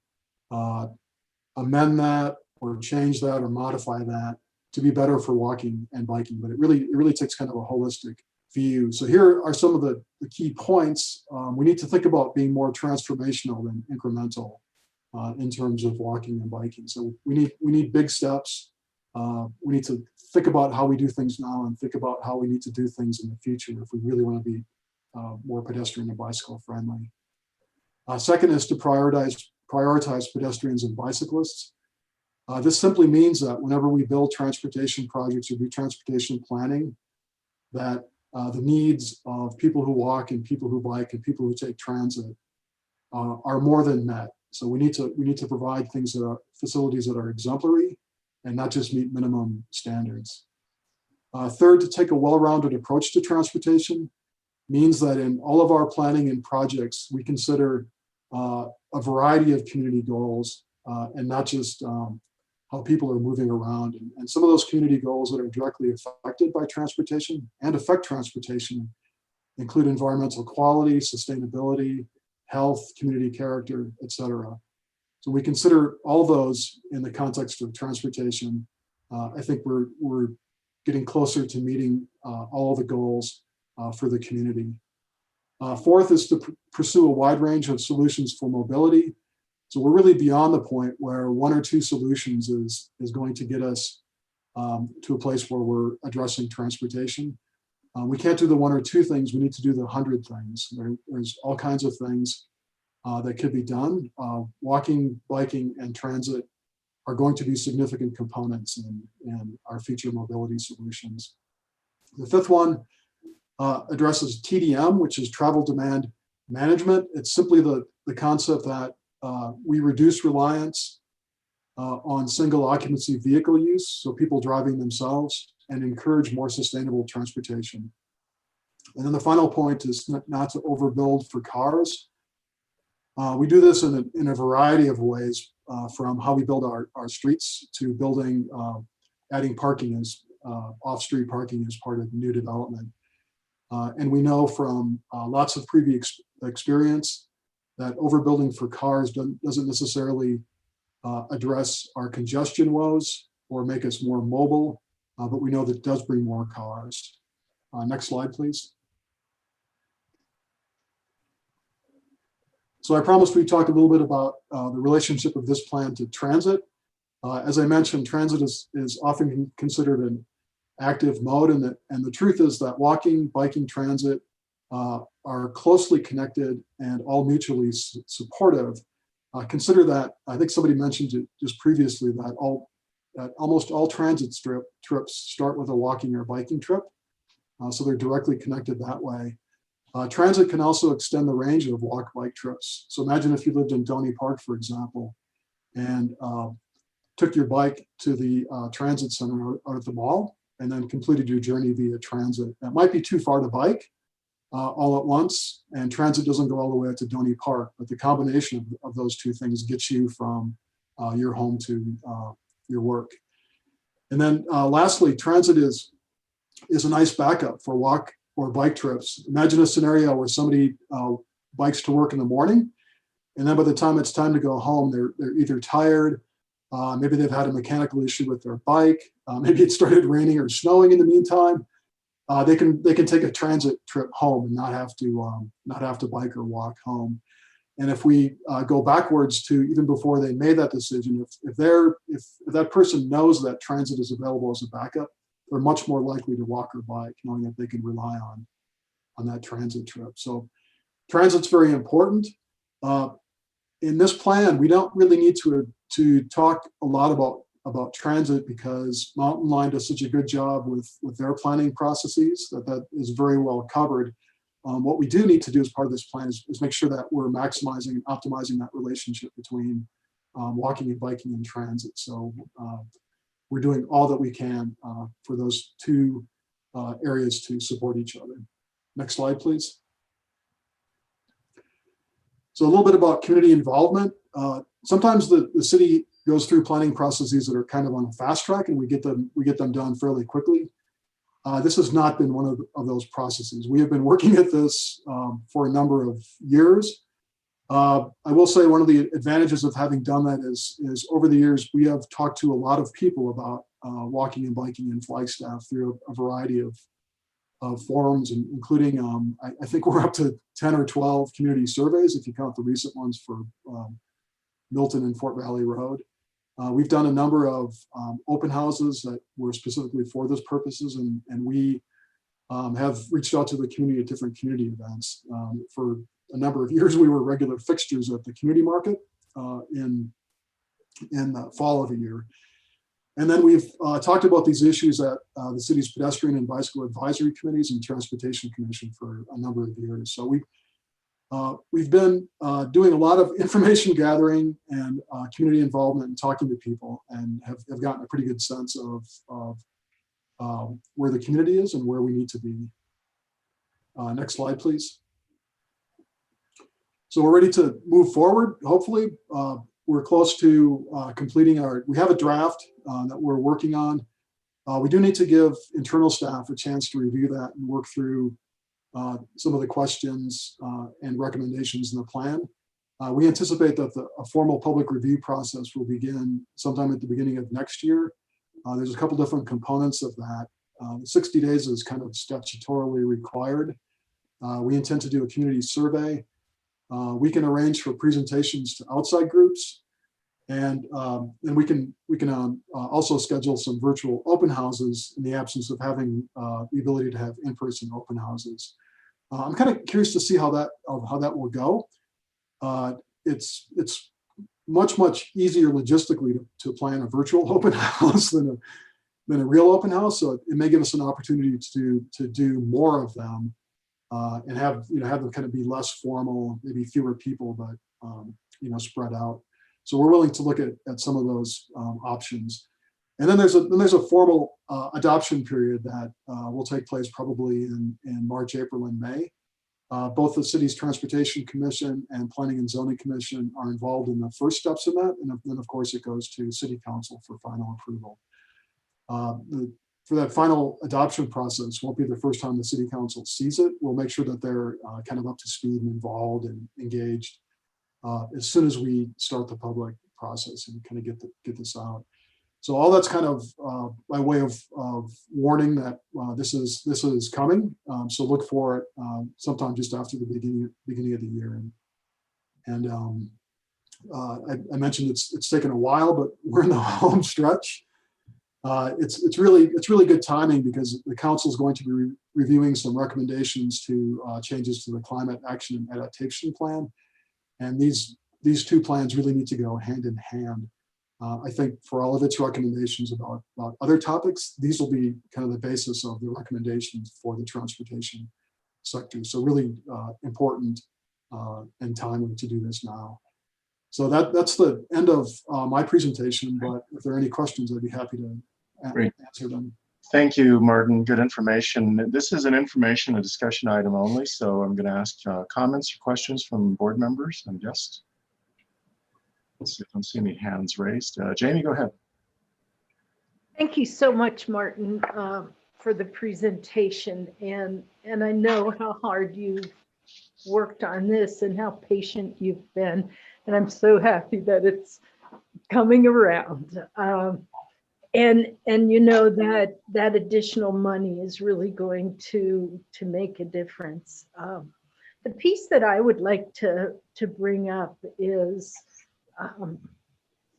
amend that or change that or modify that to be better for walking and biking. But it really takes kind of a holistic view. So here are some of the key points. We need to think about being more transformational than incremental in terms of walking and biking. So we need big steps. We need to think about how we do things now and think about how we need to do things in the future if we really want to be more pedestrian and bicycle friendly. Second is to prioritize pedestrians and bicyclists. This simply means that whenever we build transportation projects or do transportation planning, that the needs of people who walk and people who bike and people who take transit are more than met. So we need to provide things that are facilities that are exemplary and not just meet minimum standards. Third, to take a well-rounded approach to transportation means that in all of our planning and projects, we consider a variety of community goals and not just how people are moving around. And some of those community goals that are directly affected by transportation and affect transportation include environmental quality, sustainability, health, community character, et cetera. So we consider all those in the context of transportation. I think we're getting closer to meeting all the goals for the community. Fourth is to pursue a wide range of solutions for mobility. So we're really beyond the point where one or two solutions is going to get us to a place where we're addressing transportation. We can't do the one or two things. We need to do the 100 things. There's all kinds of things that could be done. Walking, biking, and transit are going to be significant components in our future mobility solutions. The fifth one addresses TDM, which is travel demand management. It's simply the concept that we reduce reliance on single occupancy vehicle use, so people driving themselves, and encourage more sustainable transportation. And then the final point is not to overbuild for cars. We do this in a variety of ways, from how we build our streets to building, adding parking as off-street parking as part of new development. And we know from lots of previous experience that overbuilding for cars doesn't necessarily address our congestion woes or make us more mobile, but we know that it does bring more cars. Next slide, please. So I promised we'd talk a little bit about the relationship of this plan to transit. As I mentioned, transit is often considered an active mode, and the truth is that walking, biking, transit are closely connected and all mutually supportive. Consider that, I think somebody mentioned it just previously, that almost all transit trips start with a walking or biking trip. So they're directly connected that way. Transit can also extend the range of walk-bike trips. So imagine if you lived in Donny Park, for example, and took your bike to the transit center out at the mall and then completed your journey via transit. That might be too far to bike all at once, and transit doesn't go all the way out to Donny Park, but the combination of those two things gets you from your home to your work. And then lastly, transit is a nice backup for walk or bike trips. Imagine a scenario where somebody bikes to work in the morning, and then by the time it's time to go home, they're either tired, maybe they've had a mechanical issue with their bike, maybe it started raining or snowing in the meantime. They can take a transit trip home and not have to bike or walk home. And if we go backwards to even before they made that decision, if that person knows that transit is available as a backup, they're much more likely to walk or bike, knowing that they can rely on that transit trip. So transit's very important. In this plan, we don't really need to talk a lot about transit because Mountain Line does such a good job with their planning processes that is very well covered. What we do need to do as part of this plan is make sure that we're maximizing and optimizing that relationship between walking and biking and transit. So we're doing all that we can for those two areas to support each other. Next slide, please. So a little bit about community involvement. Sometimes the city goes through planning processes that are kind of on a fast track, and we get them done fairly quickly. This has not been one of those processes. We have been working at this for a number of years. I will say one of the advantages of having done that is over the years, we have talked to a lot of people about walking and biking in Flagstaff through a variety of forums, including, I think we're up to 10 or 12 community surveys, if you count the recent ones for Milton and Fort Valley Road. We've done a number of open houses that were specifically for those purposes, and we have reached out to the community at different community events. For a number of years, we were regular fixtures at the community market in the fall of a year. And then we've talked about these issues at the city's pedestrian and bicycle advisory committees and transportation commission for a number of years. So we've been doing a lot of information gathering and community involvement and talking to people, and have gotten a pretty good sense of where the community is and where we need to be. Next slide, please. So we're ready to move forward, hopefully. We're close to completing we have a draft that we're working on. We do need to give internal staff a chance to review that and work through some of the questions and recommendations in the plan. We anticipate that a formal public review process will begin sometime at the beginning of next year. There's a couple different components of that. 60 days is kind of statutorily required. We intend to do a community survey. We can arrange for presentations to outside groups, and we can also schedule some virtual open houses in the absence of having the ability to have in-person open houses. I'm kind of curious to see how that will go. It's much easier logistically to plan a virtual open house than a real open house. So it may give us an opportunity to do more of them. And have them kind of be less formal, maybe fewer people, but spread out. So we're willing to look at some of those options. And then there's a formal adoption period that will take place probably in March, April, and May. Both the city's Transportation Commission and Planning and Zoning Commission are involved in the first steps in that, and then of course it goes to City Council for final approval. For that final adoption process won't be the first time the City Council sees it. We'll make sure that they're kind of up to speed and involved and engaged as soon as we start the public process and kind of get this out. So all that's kind of by way of warning that this is coming. So look for it sometime just after the beginning of the year. And I mentioned it's taken a while, but we're in the home stretch. It's really good timing because the council is going to be reviewing some recommendations to changes to the climate action and adaptation plan. And these two plans really need to go hand in hand. I think for all of its recommendations about other topics, these will be kind of the basis of the recommendations for the transportation sector. So really important and timely to do this now. So that's the end of my presentation, but if there are any questions, I'd be happy to answer them. Thank you, Martin. Good information. This is an information and discussion item only, so I'm going to ask comments or questions from board members and guests. Let's see if I don't see any hands raised. Jamie, go ahead. Thank you so much, Martin, for the presentation. And I know how hard you've worked on this and how patient you've been. And I'm so happy that it's coming around. And you know that additional money is really going to make a difference. The piece that I would like to bring up is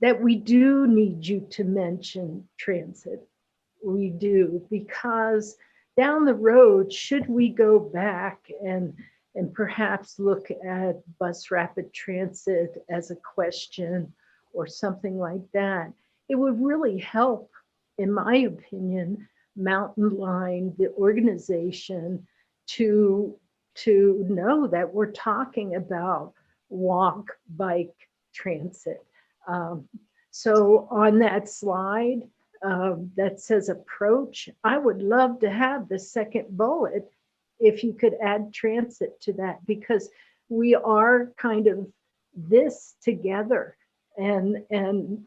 that we do need you to mention transit. We do, because down the road, should we go back and perhaps look at bus rapid transit as a question or something like that, it would really help, in my opinion, Mountain Line, the organization, to know that we're talking about walk, bike, transit. So on that slide that says approach, I would love to have the second bullet if you could add transit to that, because we are kind of this together. And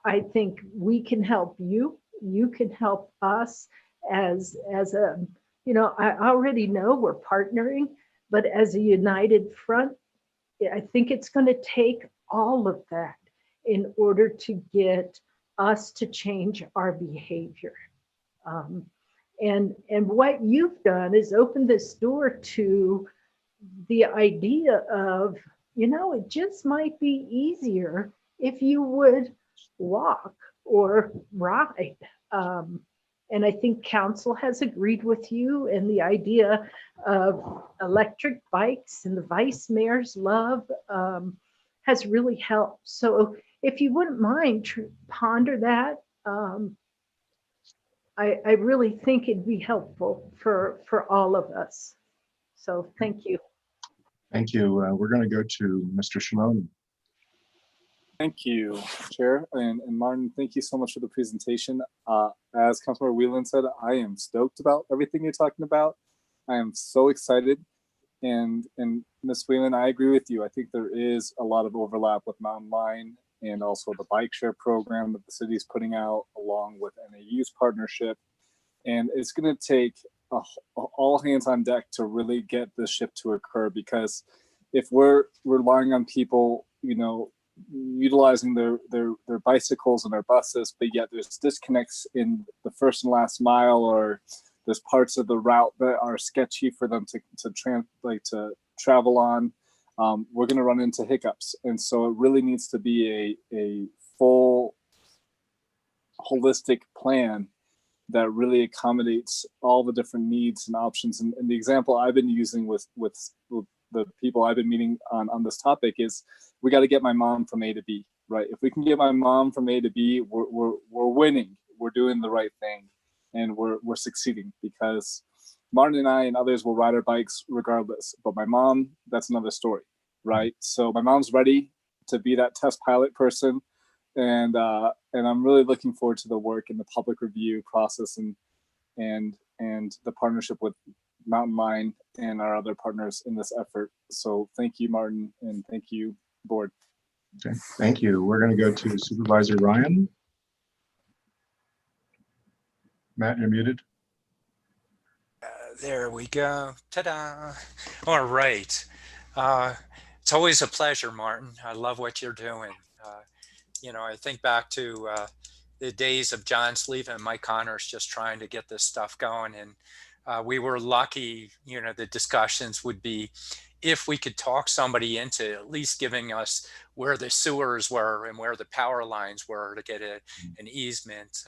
I think we can help you, you can help us as a, you know, I already know we're partnering, but as a united front, I think it's going to take all of that in order to get us to change our behavior. And what you've done is open this door to the idea of, you know, it just might be easier if you would walk or ride. And I think council has agreed with you, and the idea of electric bikes and the vice mayor's love has really helped. So if you wouldn't mind, ponder that. I really think it'd be helpful for all of us. So thank you. Thank you. We're going to go to Mr. Shimoni. Thank you, Chair. And Martin, thank you so much for the presentation. As Councilmember Whelan said, I am stoked about everything you're talking about. I am so excited. And Ms. Whelan, I agree with you. I think there is a lot of overlap with Mountain Line and also the bike share program that the city is putting out, along with NAU's partnership. And it's going to take all hands on deck to really get this shift to occur, because if we're relying on people, you know, utilizing their bicycles and their buses, but yet there's disconnects in the first and last mile, or there's parts of the route that are sketchy for them to travel on, we're going to run into hiccups. And so it really needs to be a full holistic plan that really accommodates all the different needs and options. And the example I've been using with the people I've been meeting on this topic is, we got to get my mom from A to B, right? If we can get my mom from A to B, we're winning. We're doing the right thing, and we're succeeding, because Martin and I and others will ride our bikes regardless. But my mom, that's another story, right? So my mom's ready to be that test pilot person, and I'm really looking forward to the work in the public review process and the partnership with Mountain Line and our other partners in this effort. So thank you, Martin, and thank you, board. Okay, thank you. We're going to go to Supervisor Ryan. Matt, you're muted. There we go. Ta-da. All right. It's always a pleasure, Martin. I love what you're doing. You know, I think back to the days of John Sleeve and Mike Connors just trying to get this stuff going. And we were lucky, you know, the discussions would be if we could talk somebody into at least giving us where the sewers were and where the power lines were to get an easement.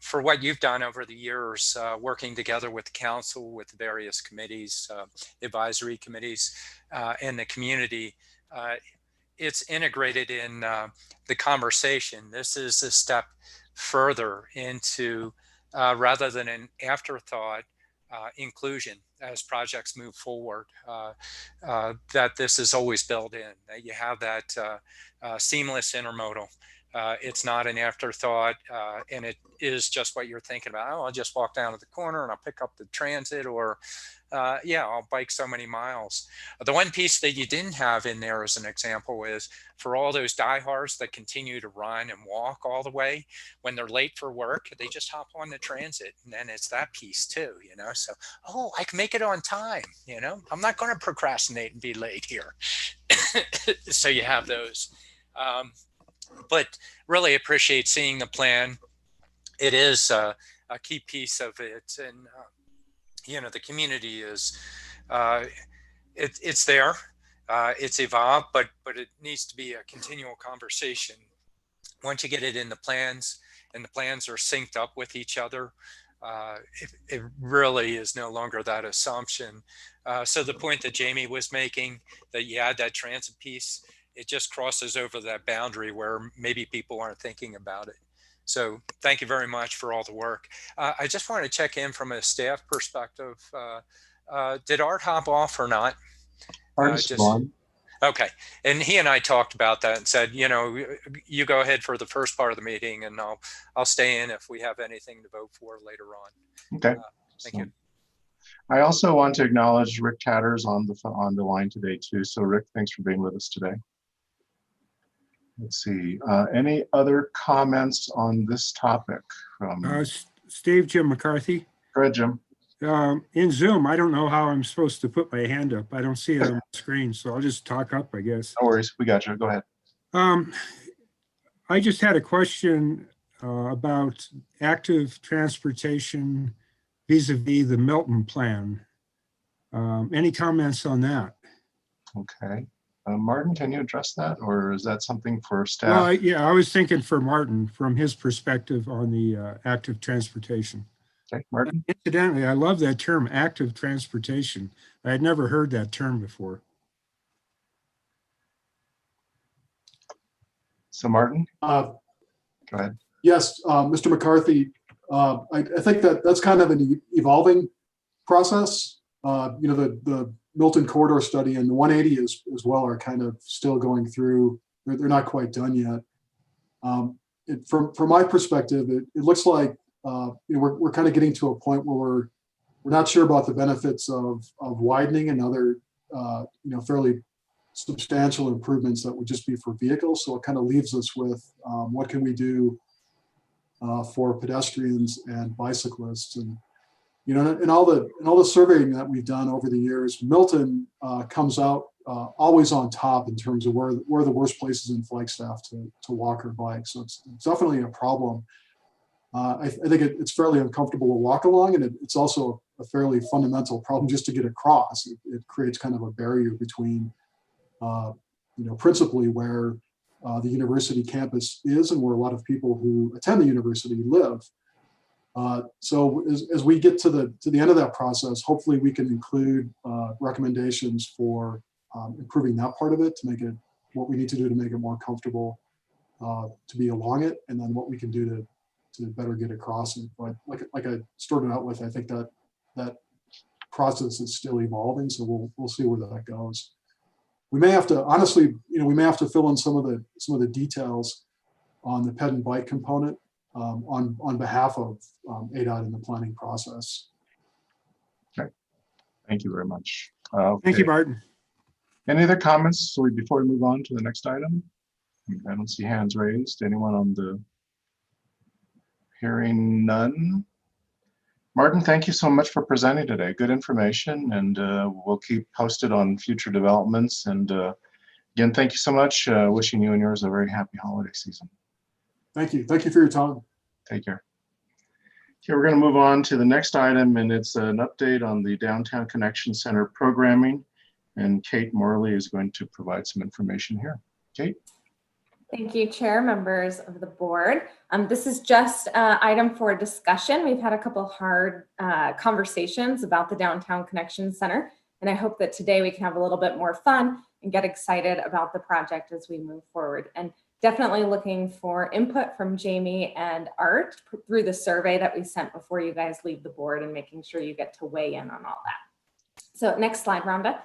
For what you've done over the years, working together with the council, with the various committees, advisory committees, and the community, it's integrated in the conversation. This is a step further into, rather than an afterthought, inclusion as projects move forward, that this is always built in, that you have that seamless intermodal. It's not an afterthought, and it is just what you're thinking about. Oh, I'll just walk down to the corner and I'll pick up the transit, or yeah, I'll bike so many miles. The one piece that you didn't have in there as an example is for all those diehards that continue to run and walk all the way, when they're late for work, they just hop on the transit, and then it's that piece too, you know? So, oh, I can make it on time, you know? I'm not going to procrastinate and be late here. So you have those. But really appreciate seeing the plan. It is a key piece of it, and you know, the community is it's there, it's evolved, but it needs to be a continual conversation. Once you get it in the plans, and the plans are synced up with each other, it really is no longer that assumption. So the point that Jamie was making, that you add that transit piece, it just crosses over that boundary where maybe people aren't thinking about it. So thank you very much for all the work. I just wanted to check in from a staff perspective. Did Art hop off or not? Art is on. Okay. And he and I talked about that and said, you know, you go ahead for the first part of the meeting, and I'll stay in if we have anything to vote for later on. Okay. Thank you. I also want to acknowledge Rick Tatters on the line today too. So Rick, thanks for being with us today. Let's see, any other comments on this topic from Steve, Jim McCarthy. Go ahead, Jim. In Zoom, I don't know how I'm supposed to put my hand up. I don't see it on the screen, so I'll just talk up, I guess. No worries, we got you. Go ahead. I just had a question about active transportation vis-a-vis the Milton plan. Any comments on that? Okay. Martin, can you address that, or is that something for staff? Well, yeah, I was thinking for Martin, from his perspective on the active transportation. Okay, Martin. Incidentally, I love that term, active transportation. I had never heard that term before. So Martin, go ahead. Yes, Mr. McCarthy, I think that's kind of an evolving process. You know, the Milton Corridor study and the 180 as well are kind of still going through. They're not quite done yet. From my perspective, it looks like you know, we're kind of getting to a point where we're not sure about the benefits of widening and other you know, fairly substantial improvements that would just be for vehicles. So it kind of leaves us with what can we do for pedestrians and bicyclists. And you know, in all the surveying that we've done over the years, Milton comes out always on top in terms of where the worst places in Flagstaff to walk or bike. So it's definitely a problem. I think it's fairly uncomfortable to walk along, and it's also a fairly fundamental problem just to get across. It creates kind of a barrier between, you know, principally where the university campus is and where a lot of people who attend the university live. So as we get to the end of that process, hopefully we can include recommendations for improving that part of it, to make it what we need to do to make it more comfortable to be along it, and then what we can do to better get across it. But like I started out with, I think that process is still evolving, so we'll see where that goes. We may have to, honestly, you know, we may have to fill in some of the details on the ped and bike component on behalf of ADOT in the planning process. Okay, thank you very much. Thank you, Martin. Any other comments before we move on to the next item? I don't see hands raised. Anyone on the hearing? None. Martin, thank you so much for presenting today. Good information, and we'll keep posted on future developments. And again, thank you so much. Wishing you and yours a very happy holiday season. Thank you. Thank you for your time. Take care. Okay, we're going to move on to the next item, and it's an update on the Downtown Connection Center programming. And Kate Morley is going to provide some information here. Kate? Thank you, Chair, members of the board. This is just an item for discussion. We've had a couple hard conversations about the Downtown Connection Center, and I hope that today we can have a little bit more fun and get excited about the project as we move forward. And definitely looking for input from Jamie and Art through the survey that we sent before you guys leave the board, and making sure you get to weigh in on all that. So next slide, Rhonda.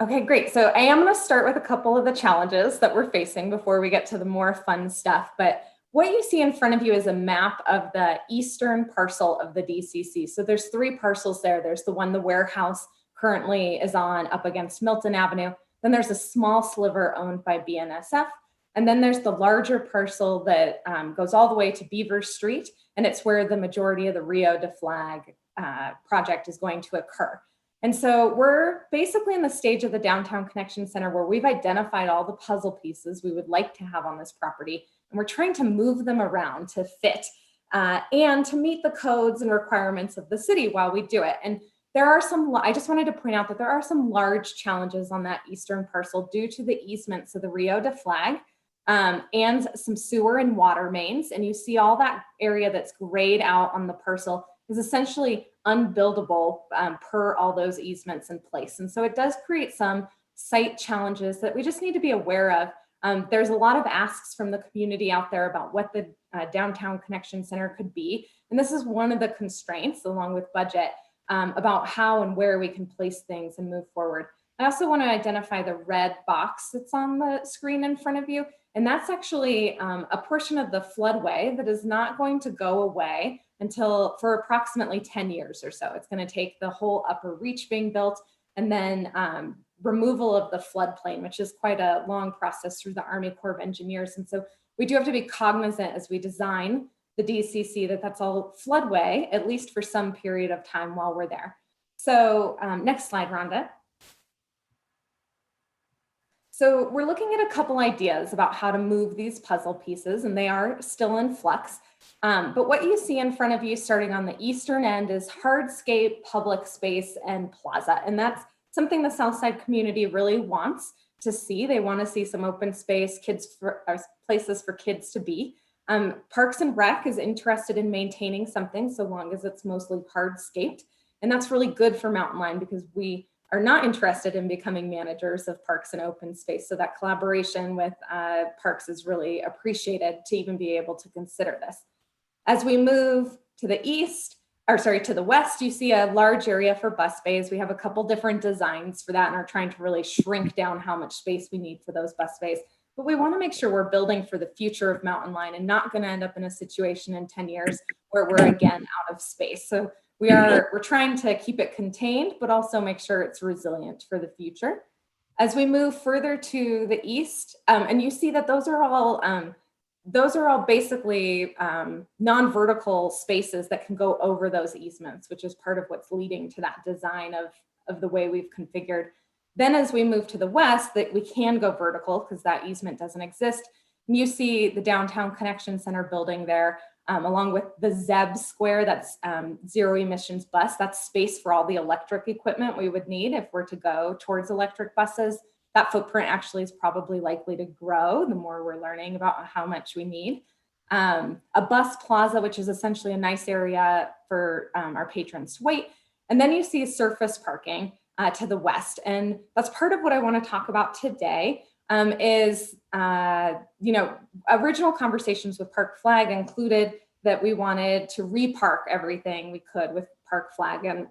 Okay, great. So I am going to start with a couple of the challenges that we're facing before we get to the more fun stuff. But what you see in front of you is a map of the eastern parcel of the DCC. So there's 3 parcels there. There's the one the warehouse currently is on up against Milton Avenue. Then there's a small sliver owned by BNSF. And then there's the larger parcel that goes all the way to Beaver Street. And it's where the majority of the Rio de Flag project is going to occur. And so we're basically in the stage of the Downtown Connection Center where we've identified all the puzzle pieces we would like to have on this property. And we're trying to move them around to fit and to meet the codes and requirements of the city while we do it. And there are some, I just wanted to point out that there are some large challenges on that eastern parcel due to the easements of the Rio de Flag and some sewer and water mains. And you see all that area that's grayed out on the parcel is essentially unbuildable per all those easements in place. And so it does create some site challenges that we just need to be aware of. There's a lot of asks from the community out there about what the Downtown Connection Center could be. And this is one of the constraints, along with budget, about how and where we can place things and move forward. I also want to identify the red box that's on the screen in front of you. And that's actually a portion of the floodway that is not going to go away until for approximately 10 years or so. It's going to take the whole upper reach being built and then removal of the floodplain, which is quite a long process through the Army Corps of Engineers. And so we do have to be cognizant as we design the DCC that that's all floodway, at least for some period of time while we're there. So next slide, Rhonda. So we're looking at a couple ideas about how to move these puzzle pieces, and they are still in flux. But what you see in front of you starting on the eastern end is hardscape, public space, and plaza. And that's something the Southside community really wants to see. They want to see some open space, places for kids to be. Parks and Rec is interested in maintaining something so long as it's mostly hardscaped. And that's really good for Mountain Line because we are not interested in becoming managers of parks and open space. So that collaboration with Parks is really appreciated to even be able to consider this. As we move to the to the west, you see a large area for bus bays. We have a couple different designs for that and are trying to really shrink down how much space we need for those bus bays. But we want to make sure we're building for the future of Mountain Line and not going to end up in a situation in 10 years where we're again out of space. So we're trying to keep it contained, but also make sure it's resilient for the future. As we move further to the east, and you see that those are all basically non-vertical spaces that can go over those easements, which is part of what's leading to that design of the way we've configured. Then as we move to the west, that we can go vertical because that easement doesn't exist. And you see the Downtown Connection Center building there, along with the ZEB Square, that's zero emissions bus. That's space for all the electric equipment we would need if we're to go towards electric buses. That footprint actually is probably likely to grow the more we're learning about how much we need. A bus plaza, which is essentially a nice area for our patrons to wait. And then you see surface parking to the west. And that's part of what I want to talk about today. Original conversations with Park Flag included that we wanted to repark everything we could with Park Flag. And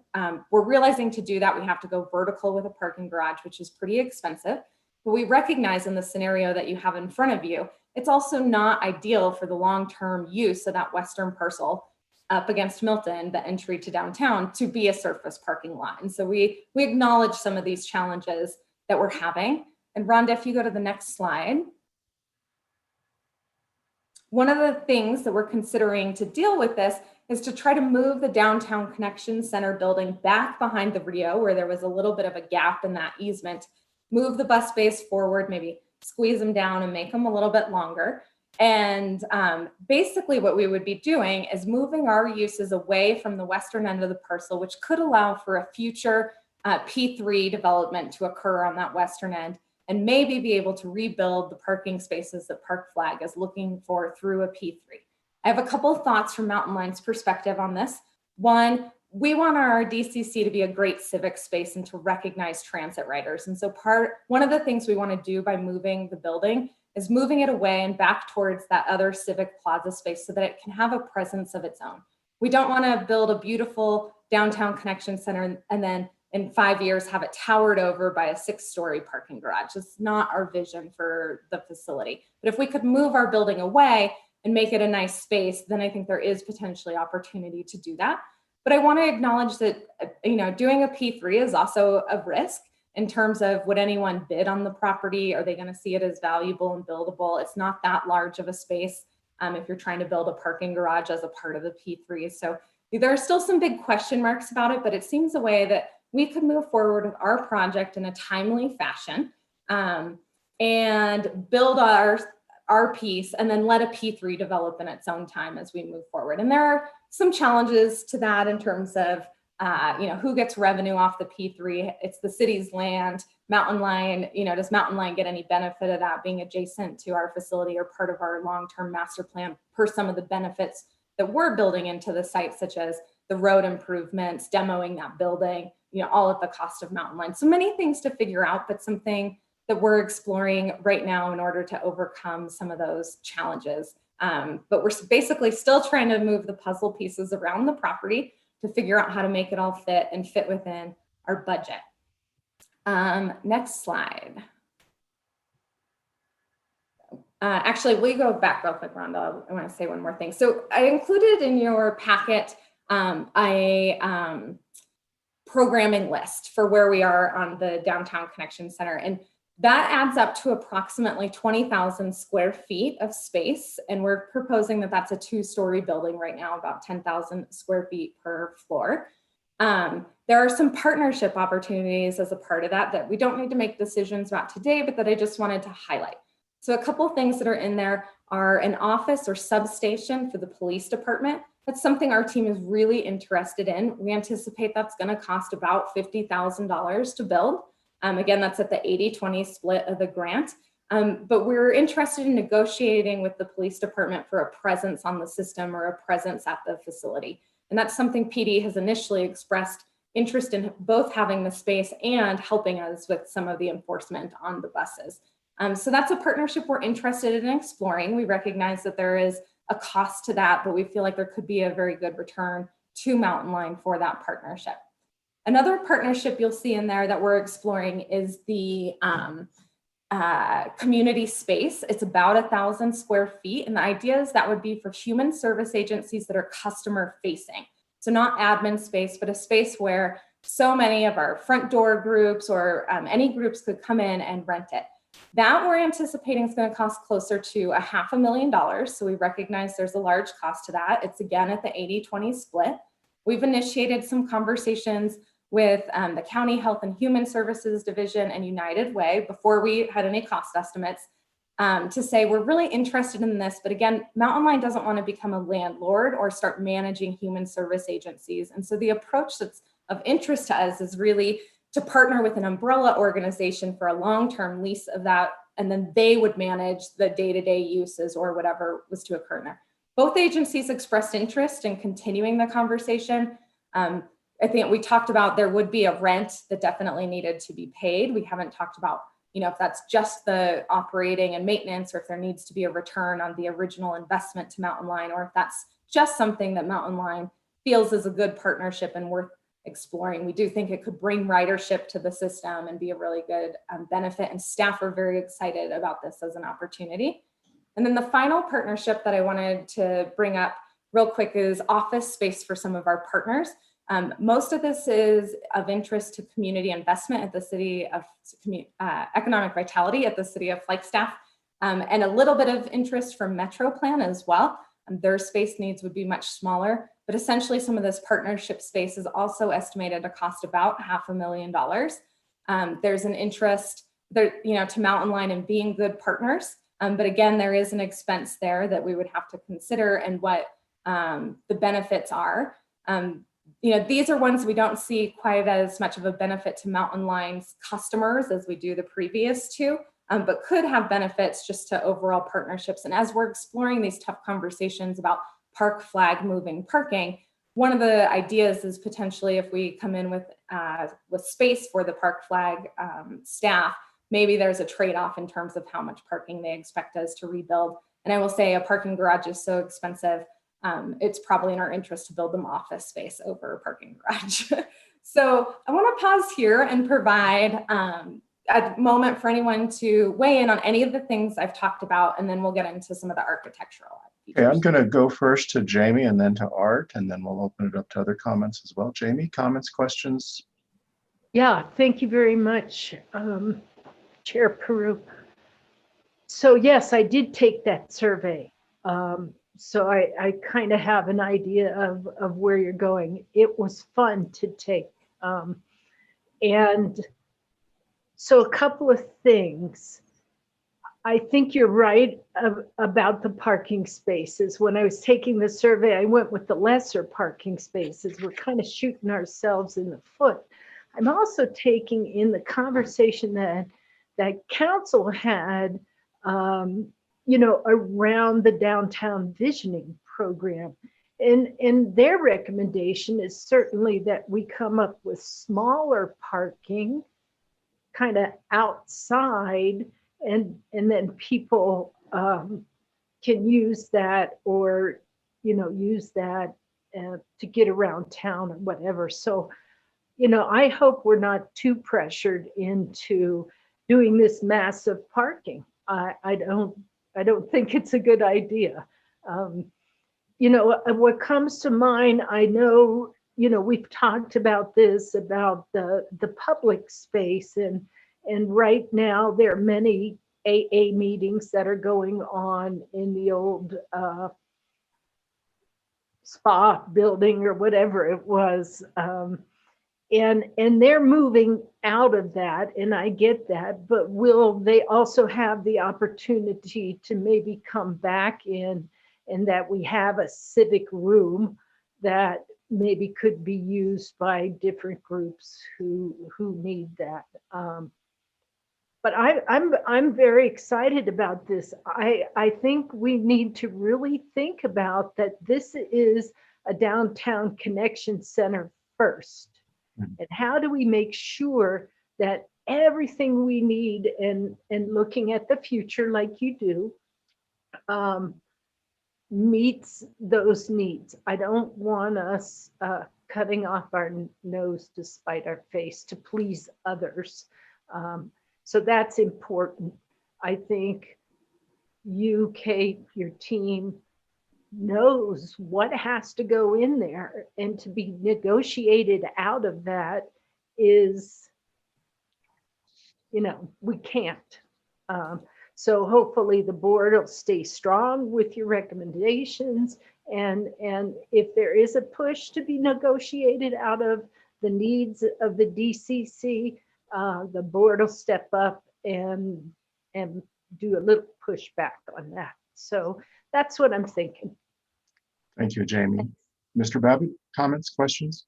we're realizing to do that, we have to go vertical with a parking garage, which is pretty expensive. But we recognize in the scenario that you have in front of you, it's also not ideal for the long-term use of that western parcel up against Milton, the entry to downtown, to be a surface parking lot. And so we acknowledge some of these challenges that we're having. And Rhonda, if you go to the next slide. One of the things that we're considering to deal with this is to try to move the Downtown Connection Center building back behind the Rio, where there was a little bit of a gap in that easement, move the bus bays forward, maybe squeeze them down and make them a little bit longer. And basically what we would be doing is moving our uses away from the western end of the parcel, which could allow for a future P3 development to occur on that western end, and maybe be able to rebuild the parking spaces that Park Flag is looking for through a P3. I have a couple of thoughts from Mountain Line's perspective on this. One, we want our DCC to be a great civic space and to recognize transit riders. And so one of the things we want to do by moving the building is moving it away and back towards that other civic plaza space so that it can have a presence of its own. We don't want to build a beautiful downtown connection center and then in 5 years have it towered over by a 6-story parking garage. It's not our vision for the facility. But if we could move our building away and make it a nice space, then I think there is potentially opportunity to do that. But I want to acknowledge that, doing a P3 is also a risk in terms of would anyone bid on the property? Are they going to see it as valuable and buildable? It's not that large of a space if you're trying to build a parking garage as a part of the P3. So there are still some big question marks about it, but it seems a way that we could move forward with our project in a timely fashion and build our piece and then let a P3 develop in its own time as we move forward. And there are some challenges to that in terms of who gets revenue off the P3? It's the city's land. Mountain Line, does Mountain Line get any benefit of that being adjacent to our facility or part of our long-term master plan per some of the benefits that we're building into the site, such as the road improvements, demoing that building, all at the cost of Mountain Line. So many things to figure out, but something that we're exploring right now in order to overcome some of those challenges. But we're basically still trying to move the puzzle pieces around the property to figure out how to make it all fit and fit within our budget. Next slide. Actually, we go back real quick, Rhonda. I want to say one more thing. So I included in your packet a programming list for where we are on the Downtown Connection Center. And that adds up to approximately 20,000 square feet of space. And we're proposing that that's a 2-story building right now, about 10,000 square feet per floor. There are some partnership opportunities as a part of that we don't need to make decisions about today, but that I just wanted to highlight. So a couple of things that are in there are an office or substation for the police department. That's something our team is really interested in. We anticipate that's going to cost about $50,000 to build. Again, that's at the 80-20 split of the grant. But we're interested in negotiating with the police department for a presence on the system or a presence at the facility. And that's something PD has initially expressed interest in both having the space and helping us with some of the enforcement on the buses. So that's a partnership we're interested in exploring. We recognize that there is a cost to that, but we feel like there could be a very good return to Mountain Line for that partnership. Another partnership you'll see in there that we're exploring is the community space. It's about 1,000 square feet. And the idea is that would be for human service agencies that are customer facing. So not admin space, but a space where so many of our front door groups or any groups could come in and rent it. That we're anticipating is going to cost closer to $500,000. So we recognize there's a large cost to that. It's again at the 80-20 split. We've initiated some conversations with the County Health and Human Services Division and United Way before we had any cost estimates to say we're really interested in this. But again, Mountain Line doesn't want to become a landlord or start managing human service agencies. And so the approach that's of interest to us is really to partner with an umbrella organization for a long-term lease of that, and then they would manage the day-to-day uses or whatever was to occur there. Both agencies expressed interest in continuing the conversation. I think we talked about there would be a rent that definitely needed to be paid. We haven't talked about, if that's just the operating and maintenance, or if there needs to be a return on the original investment to Mountain Line, or if that's just something that Mountain Line feels is a good partnership and worth exploring. We do think it could bring ridership to the system and be a really good benefit, and staff are very excited about this as an opportunity. And then the final partnership that I wanted to bring up real quick is office space for some of our partners. Most of this is of interest to community investment at the City of Economic Vitality at the City of Flagstaff, and a little bit of interest from MetroPlan as well. Their space needs would be much smaller, but essentially some of this partnership space is also estimated to cost about $500,000. There's an interest there, to Mountain Line in being good partners. But again, there is an expense there that we would have to consider and what the benefits are. These are ones we don't see quite as much of a benefit to Mountain Line's customers as we do the previous two, but could have benefits just to overall partnerships. And as we're exploring these tough conversations about park flag moving parking, one of the ideas is potentially if we come in with space for the park flag staff, maybe there's a trade-off in terms of how much parking they expect us to rebuild. And I will say a parking garage is so expensive, it's probably in our interest to build them office space over a parking garage. So I want to pause here and provide a moment for anyone to weigh in on any of the things I've talked about, and then we'll get into some of the architectural features. Okay, I'm going to go first to Jamie and then to Art, and then we'll open it up to other comments as well. Jamie, comments, questions? Yeah, thank you very much, Chair Peru. So yes, I did take that survey. So I kind of have an idea of where you're going. It was fun to take. And so a couple of things. I think you're right about the parking spaces. When I was taking the survey, I went with the lesser parking spaces. We're kind of shooting ourselves in the foot. I'm also taking in the conversation that council had, around the downtown visioning program. And their recommendation is certainly that we come up with smaller parking kind of outside, and then people can use that or, use that to get around town or whatever. So, I hope we're not too pressured into doing this massive parking. I don't think it's a good idea. What comes to mind, I know, we've talked about this, about the public space, and right now there are many AA meetings that are going on in the old spa building or whatever it was. And they're moving out of that, and I get that, but will they also have the opportunity to maybe come back in, and that we have a civic room that maybe could be used by different groups who need that. But I'm very excited about this. I think we need to really think about that this is a downtown connection center first. And how do we make sure that everything we need and looking at the future like you do meets those needs? I don't want us cutting off our nose to spite our face to please others. So that's important. I think you, Kate, your team, knows what has to go in there, and to be negotiated out of that is, we can't. So hopefully the board will stay strong with your recommendations, and if there is a push to be negotiated out of the needs of the DCC, the board will step up and do a little pushback on that. So that's what I'm thinking. Thank you, Jamie. Mr. Babbitt, comments, questions?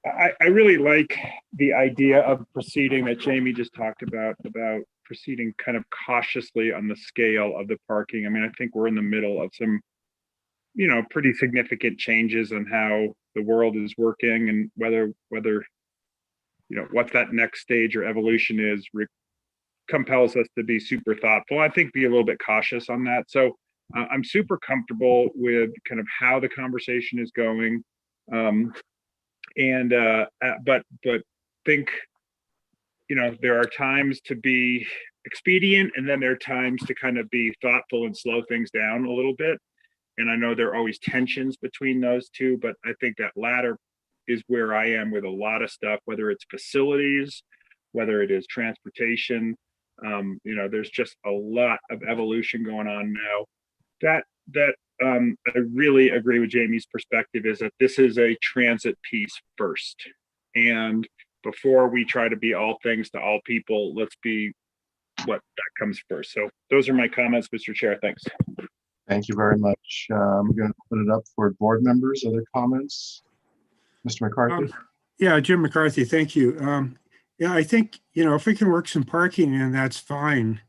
I really like the idea of proceeding that Jamie just talked about proceeding kind of cautiously on the scale of the parking. I mean, I think we're in the middle of some, pretty significant changes on how the world is working, and whether what that next stage or evolution is compels us to be super thoughtful. I think be a little bit cautious on that. So I'm super comfortable with kind of how the conversation is going. But think, there are times to be expedient, and then there are times to kind of be thoughtful and slow things down a little bit. And I know there are always tensions between those two, but I think that latter is where I am with a lot of stuff, whether it's facilities, whether it is transportation. There's just a lot of evolution going on now. I really agree with Jamie's perspective, is that this is a transit piece first. And before we try to be all things to all people, let's be what that comes first. So those are my comments, Mr. Chair. Thanks. Thank you very much. I'm going to open it up for board members. Other comments? Mr. McCarthy? Yeah, Jim McCarthy, thank you. Yeah, I think, if we can work some parking in, that's fine.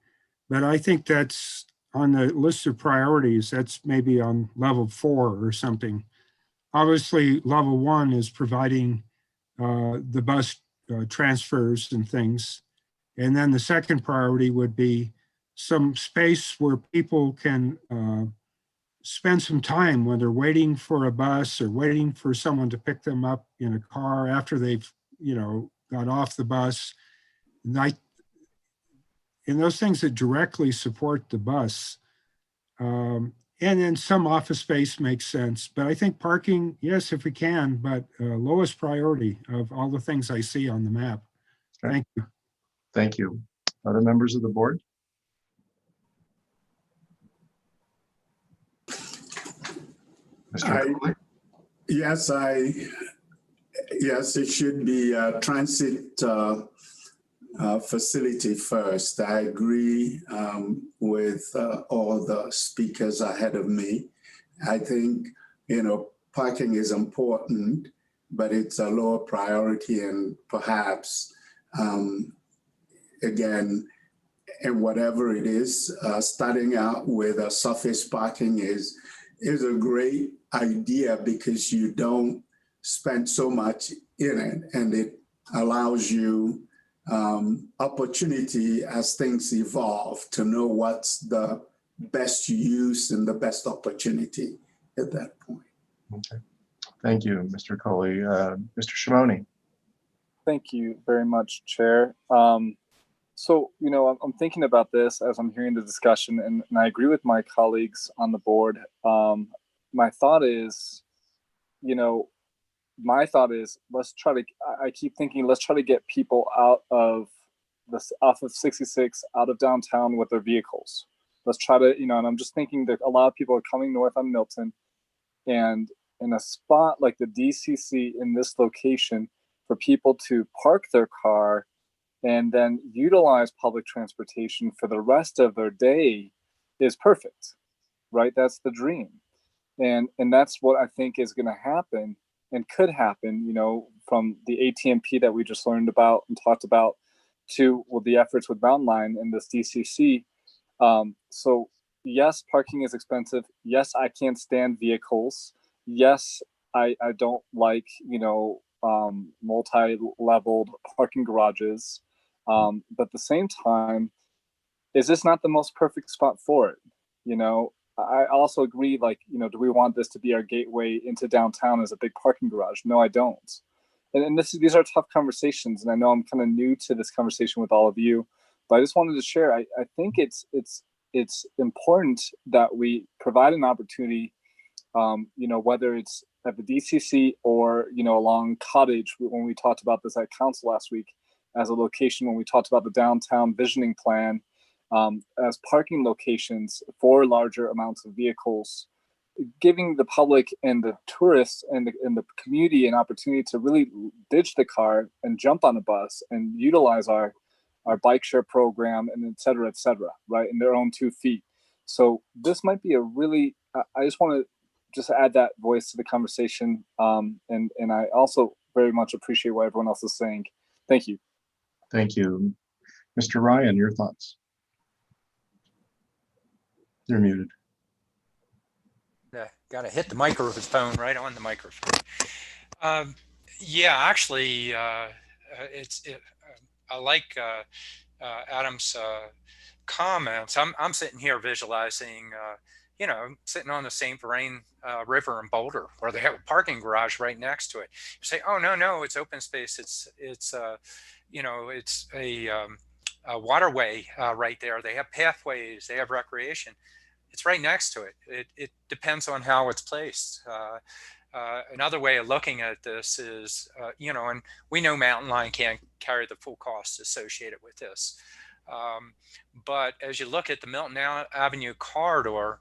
But I think that's on the list of priorities. That's maybe on level 4 or something. Obviously, level 1 is providing the bus transfers and things. And then the second priority would be some space where people can spend some time when they're waiting for a bus or waiting for someone to pick them up in a car after they've, got off the bus. And those things that directly support the bus. And then some office space makes sense. But I think parking, yes, if we can, but lowest priority of all the things I see on the map. Okay. Thank you. Thank you. Other members of the board? Mr. Cooley? Yes, it should be a transit facility first. I agree with all the speakers ahead of me. I think, parking is important, but it's a lower priority, and perhaps, again, and whatever it is, starting out with a surface parking is a great idea because you don't spend so much in it, and it allows you opportunity as things evolve to know what's the best use and the best opportunity at that point. Okay. Thank you, Mr. Coley. Mr. Shimoni. Thank you very much, Chair. So, I'm thinking about this as I'm hearing the discussion, and I agree with my colleagues on the board. My thought is, let's try to, I keep thinking, let's try to get people off of 66, out of downtown with their vehicles. Let's try to, and I'm just thinking that a lot of people are coming north on Milton, and in a spot like the DCC in this location, for people to park their car and then utilize public transportation for the rest of their day is perfect, right? That's the dream. And that's what I think is going to happen and could happen, from the ATMP that we just learned about and talked about to the efforts with Mountain Line and this DCC. So yes, parking is expensive. Yes, I can't stand vehicles. Yes, I don't like, multi-leveled parking garages. But at the same time, is this not the most perfect spot for it? I also agree, do we want this to be our gateway into downtown as a big parking garage? No, I don't. And these are tough conversations. And I know I'm kind of new to this conversation with all of you, but I just wanted to share, I think it's important that we provide an opportunity, whether it's at the DCC or, along Cottage, when we talked about this at council last week, as a location when we talked about the downtown visioning plan, as parking locations for larger amounts of vehicles, giving the public and the tourists and the community an opportunity to really ditch the car and jump on a bus and utilize our bike share program and et cetera, right, in their own 2 feet. So this might be a really, I just want to just add that voice to the conversation. And I also very much appreciate what everyone else is saying. Thank you. Thank you. Mr. Ryan, your thoughts? You're muted. Got to hit the microphone right on the microphone. Yeah, actually, I like Adam's comments. I'm sitting here visualizing, sitting on the St. Vrain River in Boulder, where they have a parking garage right next to it. You say, oh no, it's open space. It's a waterway right there. They have pathways. They have recreation. It's right next to it. It depends on how it's placed. Another way of looking at this is, and we know Mountain Line can't carry the full costs associated with this. But as you look at the Milton Avenue corridor,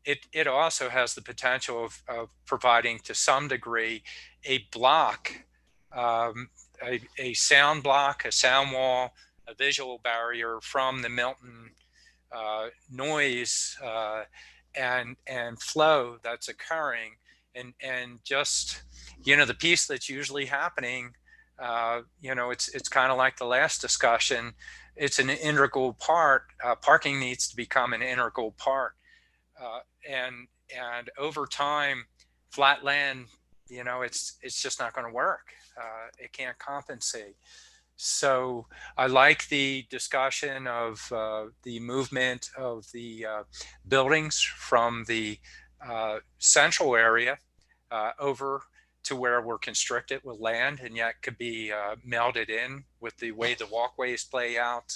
it also has the potential of providing, to some degree, a block, a sound block, a sound wall, visual barrier from the Milton noise and flow that's occurring, and just, you know, the piece that's usually happening, you know, it's kind of like the last discussion. It's an integral part. Parking needs to become an integral part, and over time, flat land, you know, it's just not going to work. It can't compensate. So I like the discussion of the movement of the buildings from the central area over to where we're constricted with land, and yet could be melded in with the way the walkways play out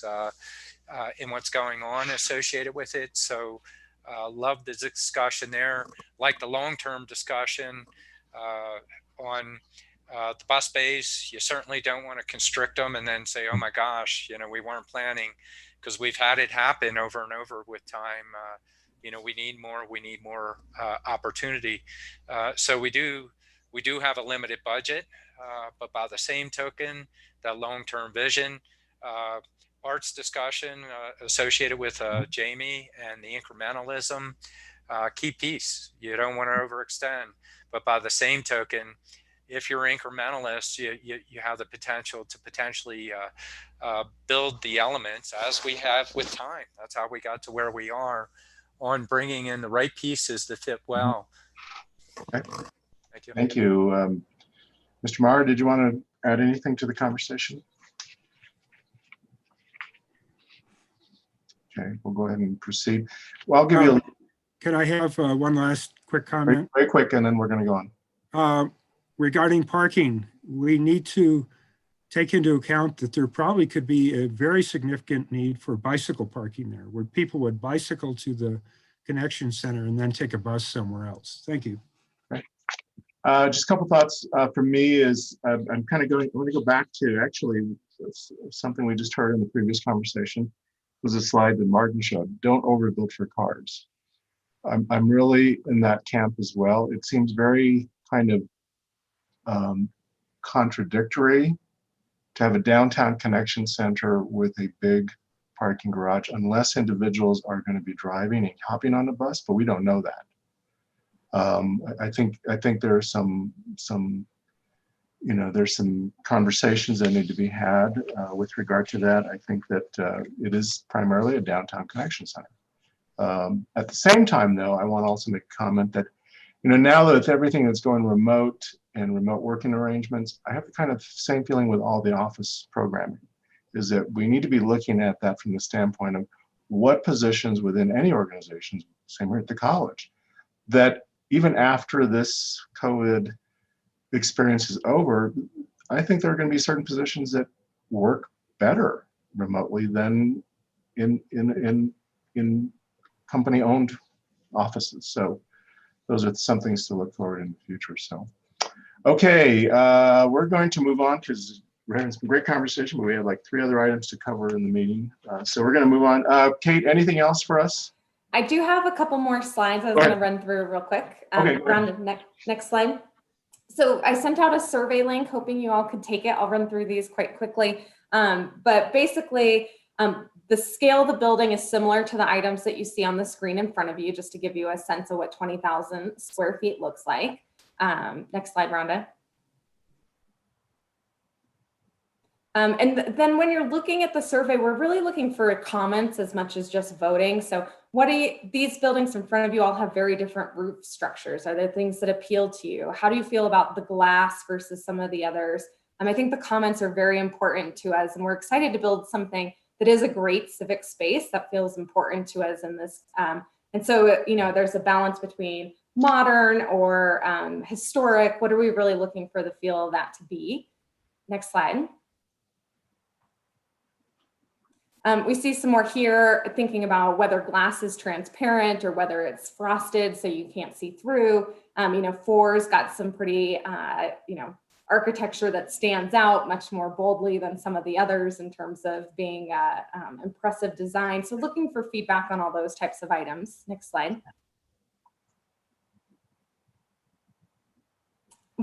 and what's going on associated with it. So love the discussion there. Like the long-term discussion on the bus bays. You certainly don't want to constrict them and then say, oh my gosh, you know, we weren't planning, because we've had it happen over and over with time. You know, we need more opportunity. So we do have a limited budget, but by the same token, that long-term vision, arts discussion associated with Jamie and the incrementalism, key piece. You don't want to overextend, but by the same token, if you're incrementalist, you have the potential to potentially build the elements, as we have with time. That's how we got to where we are, on bringing in the right pieces that fit well. Okay. Thank you. Thank you. Mr. Maurer, did you want to add anything to the conversation? Okay, we'll go ahead and proceed. Well, I'll give you a Can I have one last quick comment? very quick, and then we're going to go on. Regarding parking, we need to take into account that there probably could be a very significant need for bicycle parking there, where people would bicycle to the connection center and then take a bus somewhere else. Thank you. Okay. Just a couple thoughts from me is I'm kind of going to go back to actually something we just heard in the previous conversation. Was a slide that Martin showed. Don't overbuild for cars. I'm really in that camp as well. It seems very kind of contradictory to have a downtown connection center with a big parking garage, unless individuals are going to be driving and hopping on the bus, but we don't know that. I think there are some you know, there's some conversations that need to be had with regard to that. I think that it is primarily a downtown connection center. At the same time, though, I want to also make a comment that, you know, now that everything that's going remote and remote working arrangements, I have the kind of same feeling with all the office programming, is that we need to be looking at that from the standpoint of what positions within any organizations, same here at the college, that even after this COVID experience is over, I think there are going to be certain positions that work better remotely than in company-owned offices. So those are some things to look forward in the future. So, okay, we're going to move on because we're having some great conversation, but we have like 3 other items to cover in the meeting. So we're going to move on. Kate, anything else for us? I do have a couple more slides I was going to run through real quick. Okay, around the next slide. So I sent out a survey link, hoping you all could take it. I'll run through these quite quickly. But basically, the scale of the building is similar to the items that you see on the screen in front of you, just to give you a sense of what 20,000 square feet looks like. Next slide, Rhonda. And then when you're looking at the survey, we're really looking for comments as much as just voting. So these buildings in front of you all have very different roof structures. Are there things that appeal to you? How do you feel about the glass versus some of the others? I think the comments are very important to us, and we're excited to build something that is a great civic space that feels important to us in this. And so, you know, there's a balance between modern or historic. What are we really looking for the feel of that to be? Next slide. We see some more here, thinking about whether glass is transparent or whether it's frosted so you can't see through. You know, 4's got some pretty, you know, architecture that stands out much more boldly than some of the others in terms of being impressive design. So looking for feedback on all those types of items. Next slide.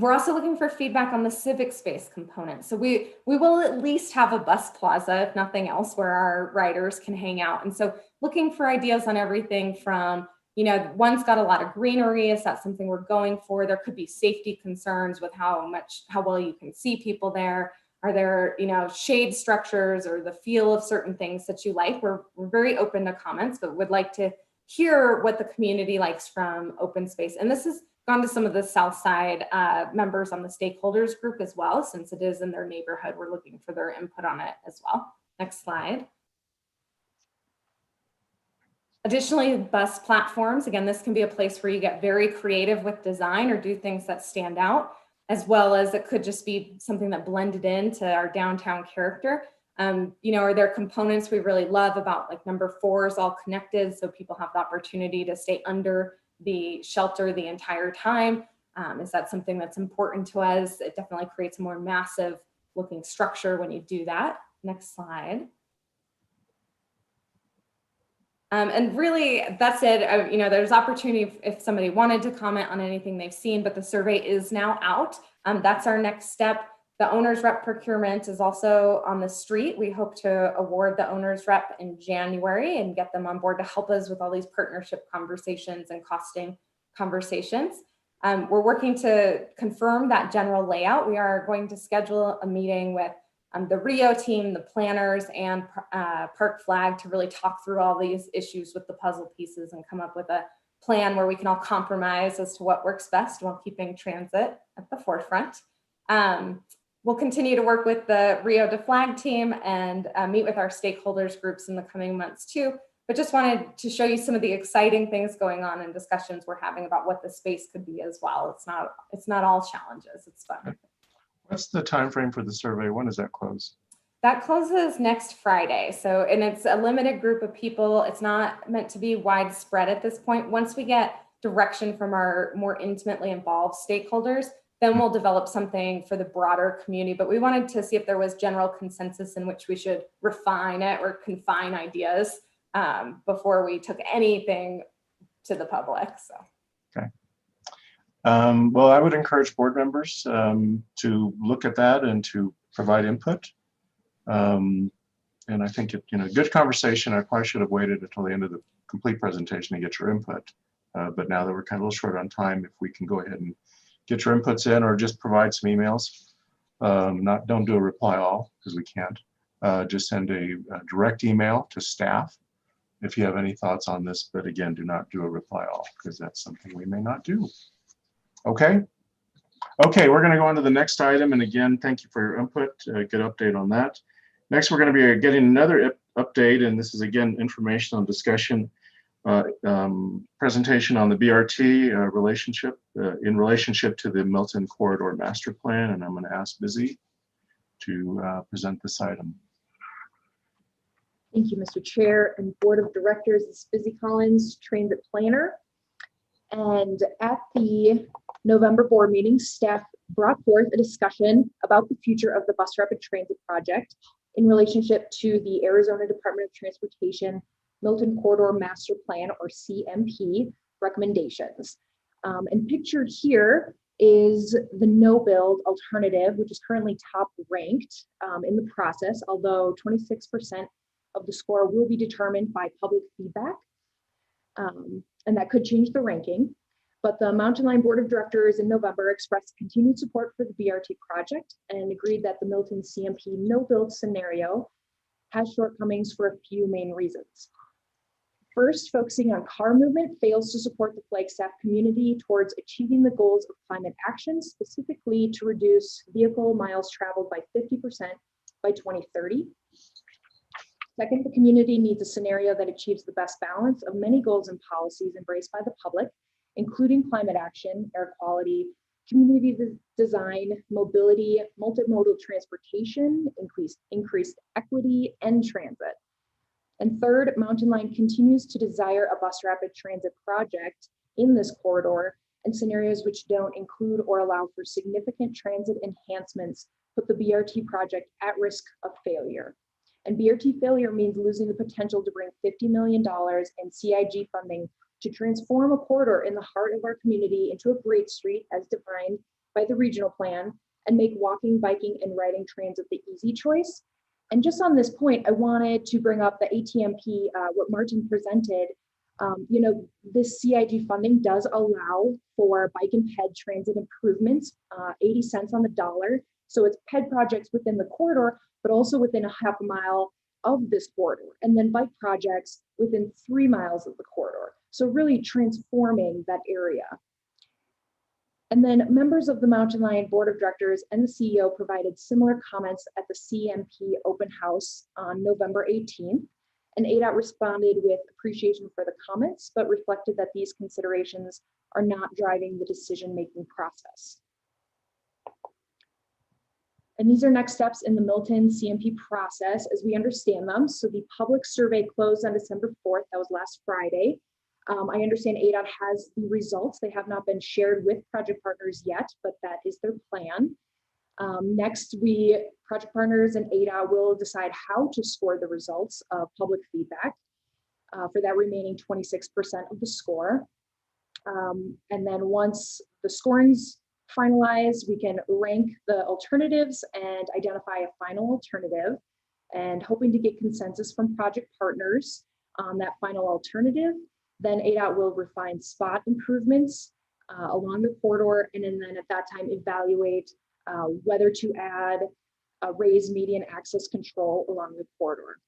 We're also looking for feedback on the civic space component. So we will at least have a bus plaza, if nothing else, where our riders can hang out. And so looking for ideas on everything from, you know, one's got a lot of greenery. Is that something we're going for? There could be safety concerns with how well you can see people there. Are there, you know, shade structures or the feel of certain things that you like? We're very open to comments, but would like to hear what the community likes from open space. And this has gone to some of the South Side members on the stakeholders group as well, since it is in their neighborhood. We're looking for their input on it as well. Next slide. Additionally, bus platforms. Again, this can be a place where you get very creative with design or do things that stand out, as well as it could just be something that blended into our downtown character. You know, are there components we really love about, like number 4 is all connected, so people have the opportunity to stay under the shelter the entire time. Is that something that's important to us? It definitely creates a more massive looking structure when you do that. Next slide. And really, that's it. You know, there's opportunity if somebody wanted to comment on anything they've seen, but the survey is now out. That's our next step. The owner's rep procurement is also on the street. We hope to award the owner's rep in January and get them on board to help us with all these partnership conversations and costing conversations. We're working to confirm that general layout. We are going to schedule a meeting with the Rio team, the planners, and Park Flag to really talk through all these issues with the puzzle pieces and come up with a plan where we can all compromise as to what works best while keeping transit at the forefront. We'll continue to work with the Rio de Flag team and meet with our stakeholders groups in the coming months too, but just wanted to show you some of the exciting things going on and discussions we're having about what the space could be as well. It's not all challenges, it's fun. What's the time frame for the survey? When does that close? That closes next Friday. So, and it's a limited group of people. It's not meant to be widespread at this point. Once we get direction from our more intimately involved stakeholders, then we'll develop something for the broader community. But we wanted to see if there was general consensus in which we should refine it or confine ideas before we took anything to the public. So. Okay. Well, I would encourage board members to look at that and to provide input. And I think it, you know, good conversation. I probably should have waited until the end of the complete presentation to get your input. But now that we're kind of a little short on time, if we can go ahead and get your inputs in, or just provide some emails. Don't do a reply all, because we can't. Just send a direct email to staff if you have any thoughts on this. But again, do not do a reply all, because that's something we may not do. Okay. Okay, we're going to go on to the next item. And again, thank you for your input. Good update on that. Next, we're going to be getting another update, and this is again informational discussion. Presentation on the BRT relationship in relationship to the Milton Corridor Master Plan, and I'm going to ask Busy to present this item. Thank you, Mr. Chair and Board of Directors. This is Busy Collins, Transit Planner. And at the November board meeting, staff brought forth a discussion about the future of the Bus Rapid Transit project in relationship to the Arizona Department of Transportation Milton Corridor Master Plan, or CMP, recommendations. And pictured here is the no-build alternative, which is currently top ranked in the process, although 26% of the score will be determined by public feedback. And that could change the ranking. But the Mountain Line Board of Directors in November expressed continued support for the BRT project and agreed that the Milton CMP no-build scenario has shortcomings for a few main reasons. First, focusing on car movement fails to support the Flagstaff community towards achieving the goals of climate action, specifically to reduce vehicle miles traveled by 50% by 2030. Second, the community needs a scenario that achieves the best balance of many goals and policies embraced by the public, including climate action, air quality, community design, mobility, multimodal transportation, increased equity, and transit. And third, Mountain Line continues to desire a bus rapid transit project in this corridor, and scenarios which don't include or allow for significant transit enhancements put the BRT project at risk of failure. And BRT failure means losing the potential to bring $50 million in CIG funding to transform a corridor in the heart of our community into a great street as defined by the regional plan and make walking, biking, and riding transit the easy choice. And just on this point, I wanted to bring up the ATMP, what Martin presented. You know, this CIG funding does allow for bike and ped transit improvements, 80 cents on the dollar. So it's ped projects within the corridor, but also within a half a mile of this corridor, and then bike projects within 3 miles of the corridor. So really transforming that area. And then members of the Mountain Lion Board of Directors and the CEO provided similar comments at the CMP open house on November 18th. And ADOT responded with appreciation for the comments, but reflected that these considerations are not driving the decision-making process. And these are next steps in the Milton CMP process as we understand them. So the public survey closed on December 4th, that was last Friday. I understand ADOT has the results. They have not been shared with project partners yet, but that is their plan. Next, project partners and ADOT will decide how to score the results of public feedback for that remaining 26% of the score. And then once the scoring's finalized, we can rank the alternatives and identify a final alternative, and hoping to get consensus from project partners on that final alternative. Then ADOT will refine spot improvements along the corridor, and then at that time evaluate whether to add a raised median access control along the corridor.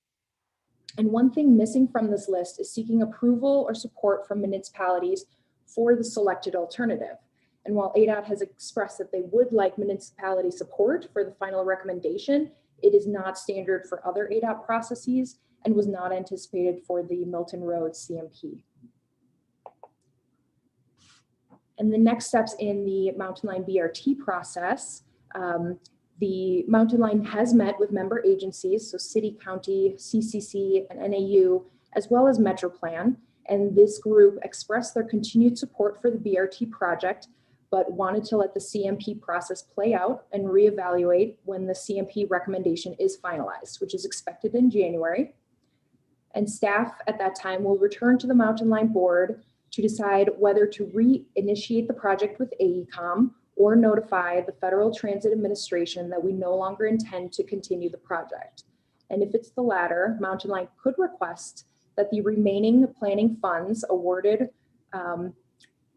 And one thing missing from this list is seeking approval or support from municipalities for the selected alternative. And while ADOT has expressed that they would like municipality support for the final recommendation, it is not standard for other ADOT processes and was not anticipated for the Milton Road CMP. And the next steps in the Mountain Line BRT process, the Mountain Line has met with member agencies, so City, County, CCC, and NAU, as well as MetroPlan. And this group expressed their continued support for the BRT project, but wanted to let the CMP process play out and reevaluate when the CMP recommendation is finalized, which is expected in January. And staff at that time will return to the Mountain Line board to decide whether to reinitiate the project with AECOM or notify the Federal Transit Administration that we no longer intend to continue the project. And if it's the latter, Mountain Line could request that the remaining planning funds awarded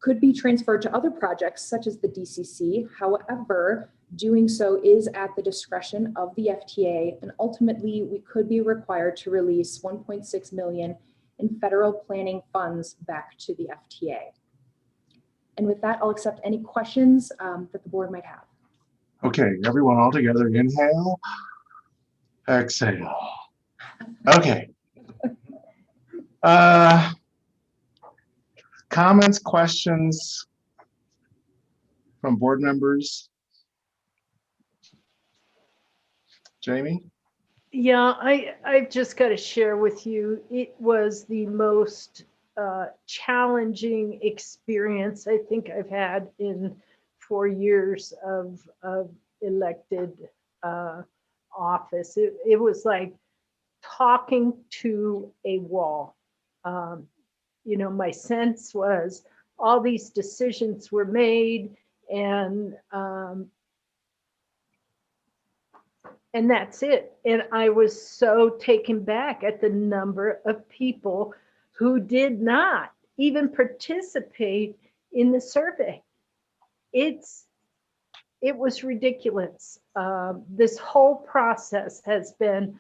could be transferred to other projects such as the DCC. However, doing so is at the discretion of the FTA, and ultimately we could be required to release 1.6 million in federal planning funds back to the FTA. And with that, I'll accept any questions that the board might have. Okay, everyone all together, inhale, exhale. Okay. Comments, questions from board members? Jamie? Yeah, I've just got to share with you, it was the most challenging experience I think I've had in 4 years of elected office. It was like talking to a wall. You know, my sense was all these decisions were made, and that's it. And I was so taken back at the number of people who did not even participate in the survey. It was ridiculous. This whole process has been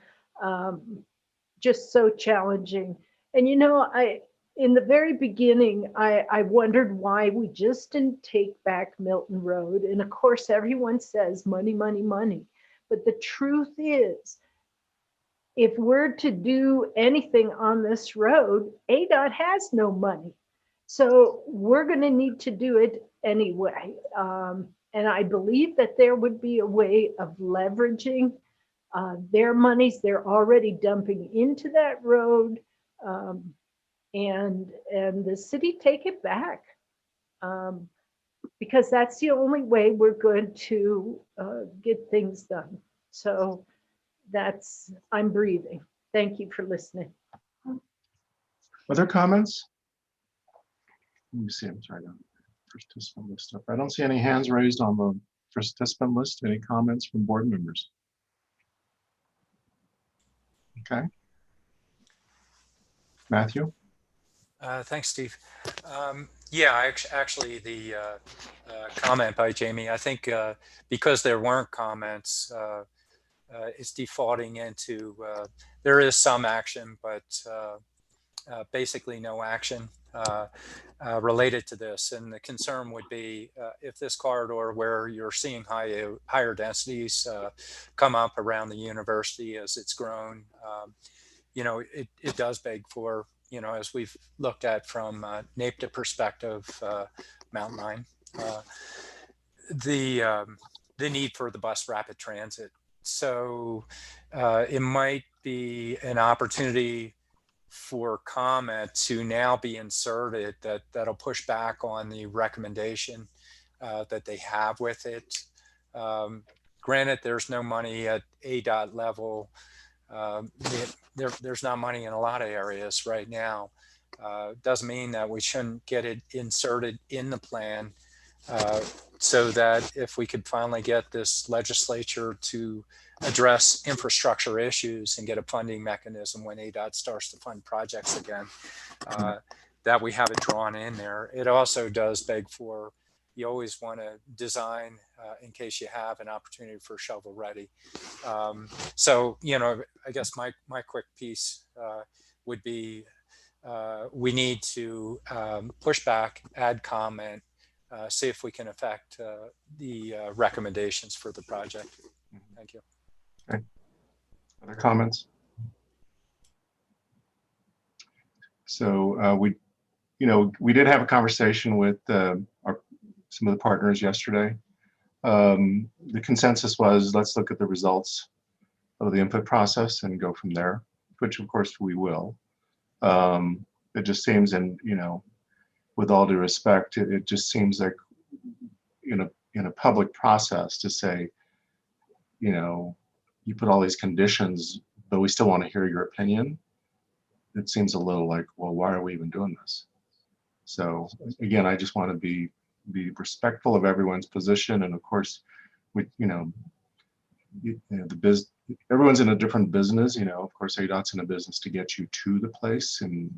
just so challenging. And you know, in the very beginning, I wondered why we just didn't take back Milton Road. And of course, everyone says money, money, money. But the truth is, if we're to do anything on this road, ADOT has no money. So we're going to need to do it anyway. And I believe that there would be a way of leveraging their monies they're already dumping into that road, and the city take it back. Because that's the only way we're going to get things done. So I'm breathing. Thank you for listening. Other comments? Let me see, I'm trying to. participant list up. I don't see any hands raised on the participant list. Any comments from board members? Okay. Matthew? Thanks, Steve. Yeah, actually, the comment by Jamie, I think because there weren't comments, it's defaulting into there is some action, but basically no action related to this. And the concern would be if this corridor where you're seeing higher densities come up around the university as it's grown, you know, it does beg for, you know, as we've looked at from NAPTA perspective, Mountain Line, the need for the bus rapid transit. So it might be an opportunity for comment to now be inserted that'll push back on the recommendation that they have with it. Granted, there's no money at ADOT level. There's not money in a lot of areas right now. Doesn't mean that we shouldn't get it inserted in the plan so that if we could finally get this legislature to address infrastructure issues and get a funding mechanism when ADOT starts to fund projects again, that we have it drawn in there. It also does beg for, you always want to design in case you have an opportunity for shovel ready. So, you know, I guess my quick piece would be we need to push back, add comment, see if we can affect the recommendations for the project. Thank you. Okay. Other comments? So we did have a conversation with some of the partners yesterday. The consensus was, let's look at the results of the input process and go from there, which of course we will. It just seems, and with all due respect, it just seems like in a public process to say, you put all these conditions, but we still want to hear your opinion. It seems a little like, well, why are we even doing this? So again, I just want to be respectful of everyone's position, and of course, everyone's in a different business. Of course, ADOT's in a business to get you to the place, and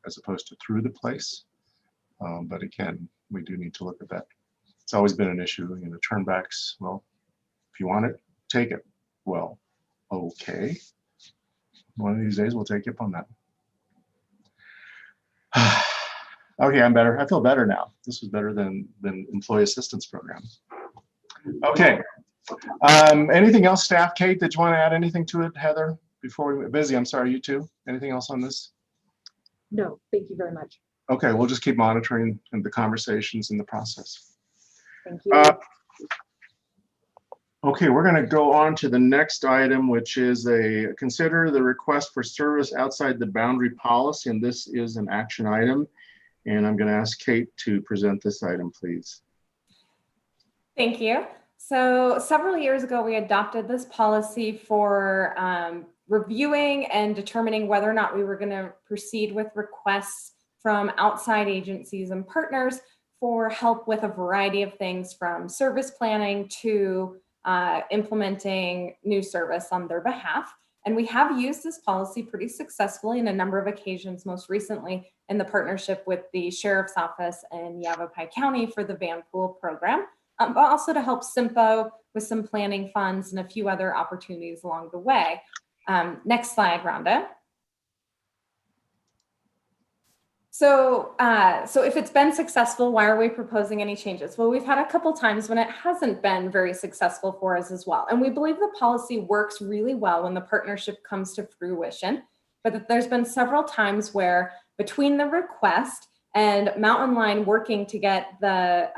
as opposed to through the place. But again, we do need to look at that. It's always been an issue. Turnbacks. Well, if you want it, take it. Well, okay. One of these days we'll take you up on that. Okay, I'm better. I feel better now. This was better than employee assistance program. Okay. Anything else, staff? Kate, did you want to add anything to it? Heather, before we busy, I'm sorry, you too. Anything else on this? No, thank you very much. Okay, we'll just keep monitoring the conversations in the process. Thank you. Okay, we're going to go on to the next item, which is consider the request for service outside the boundary policy, and this is an action item. And I'm going to ask Kate to present this item, please. Thank you. So several years ago, we adopted this policy for reviewing and determining whether or not we were going to proceed with requests from outside agencies and partners for help with a variety of things, from service planning to implementing new service on their behalf. And we have used this policy pretty successfully in a number of occasions, most recently in the partnership with the Sheriff's Office in Yavapai County for the Van Pool program, but also to help SIMPO with some planning funds and a few other opportunities along the way. Next slide, Rhonda. So if it's been successful, why are we proposing any changes? Well, we've had a couple times when it hasn't been very successful for us as well. And we believe the policy works really well when the partnership comes to fruition, but that there's been several times where between the request and Mountain Line working to get the,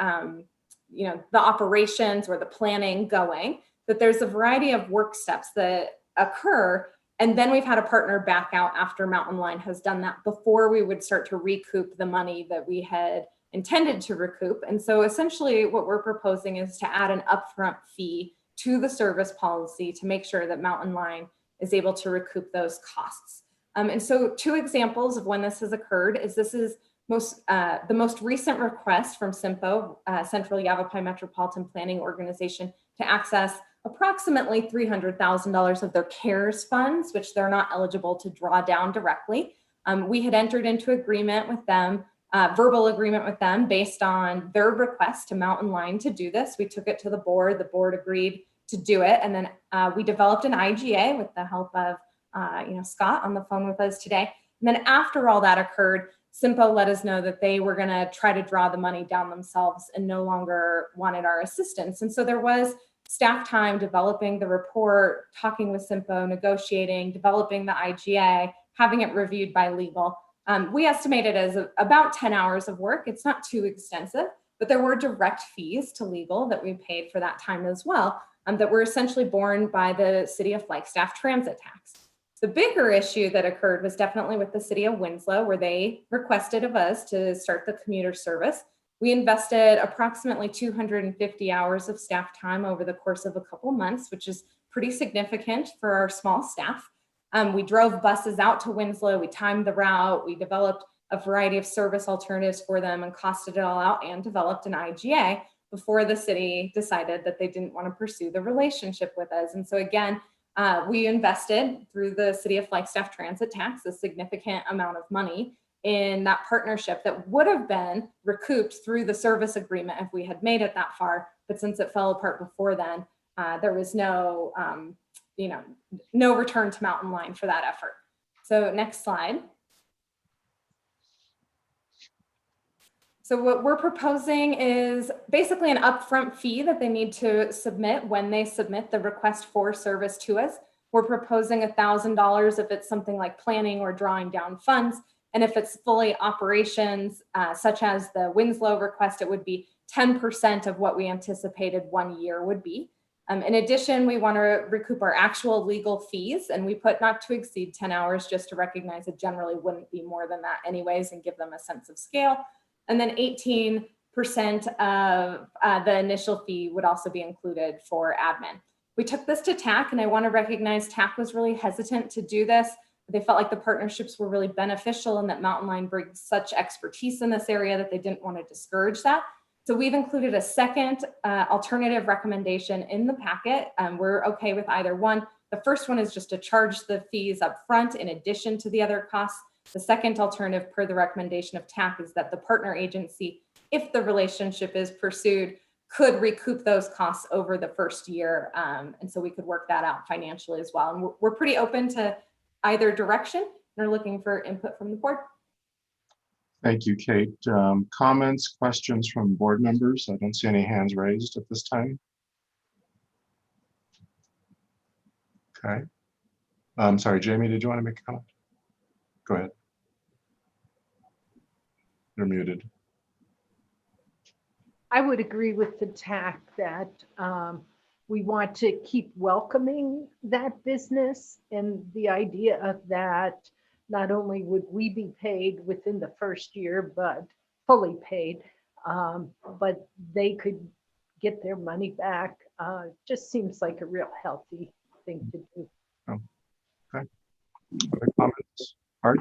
the operations or the planning going, that there's a variety of work steps that occur. And then we've had a partner back out after Mountain Line has done that before we would start to recoup the money that we had intended to recoup. And so essentially what we're proposing is to add an upfront fee to the service policy to make sure that Mountain Line is able to recoup those costs. And so 2 examples of when this has occurred is this is the most recent request from SIMPO, Central Yavapai Metropolitan Planning Organization, to access approximately $300,000 of their CARES funds, which they're not eligible to draw down directly. We had entered into agreement with them, verbal agreement with them based on their request to Mountain Line to do this. We took it to the board agreed to do it. And then we developed an IGA with the help of Scott on the phone with us today. And then after all that occurred, SIMPO let us know that they were going to try to draw the money down themselves and no longer wanted our assistance. And so there was staff time developing the report, talking with SIMPO, negotiating, developing the IGA, having it reviewed by legal. We estimate it as about 10 hours of work. It's not too extensive, but there were direct fees to legal that we paid for that time as well, that were essentially borne by the City of Flagstaff transit tax. The bigger issue that occurred was definitely with the City of Winslow, where they requested of us to start the commuter service. We invested approximately 250 hours of staff time over the course of a couple months, which is pretty significant for our small staff. We drove buses out to Winslow, we timed the route, we developed a variety of service alternatives for them and costed it all out and developed an IGA before the city decided that they didn't want to pursue the relationship with us. And so again, we invested through the City of Flagstaff transit tax a significant amount of money in that partnership that would have been recouped through the service agreement if we had made it that far. But since it fell apart before then, there was no return to Mountain Line for that effort. So next slide. So what we're proposing is basically an upfront fee that they need to submit when they submit the request for service to us. We're proposing $1,000 if it's something like planning or drawing down funds. And if it's fully operations, such as the Winslow request, it would be 10% of what we anticipated 1 year would be. In addition, we want to recoup our actual legal fees, and we put not to exceed 10 hours just to recognize it generally wouldn't be more than that anyways and give them a sense of scale. And then 18% of the initial fee would also be included for admin. We took this to TAC, and I want to recognize TAC was really hesitant to do this. They felt like the partnerships were really beneficial and that Mountain Line brings such expertise in this area that they didn't want to discourage that. So we've included a second alternative recommendation in the packet. We're okay with either one. The first one is just to charge the fees up front in addition to the other costs. The second alternative per the recommendation of TAC is that the partner agency, if the relationship is pursued, could recoup those costs over the first year. And so we could work that out financially as well. And we're pretty open to either direction and are looking for input from the board. Thank you, Kate. Comments, questions from board members? I don't see any hands raised at this time. Okay. I'm sorry, Jamie, did you want to make a comment? Go ahead. You're muted. I would agree with the TAC that we want to keep welcoming that business, and the idea of that, not only would we be paid within the first year, but fully paid, but they could get their money back. Just seems like a real healthy thing to do. Oh, okay. Other comments? Art?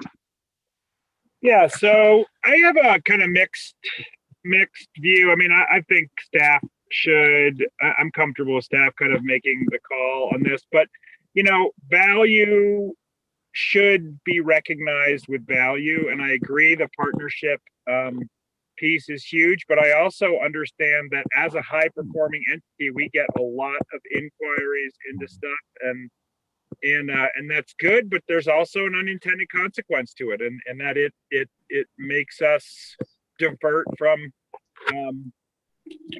Yeah, so I have a kind of mixed view. I mean, I think staff should, I'm comfortable with staff kind of making the call on this, but value should be recognized with value. And I agree the partnership piece is huge, but I also understand that as a high performing entity, we get a lot of inquiries into stuff and that's good, but there's also an unintended consequence to it. And that it makes us divert from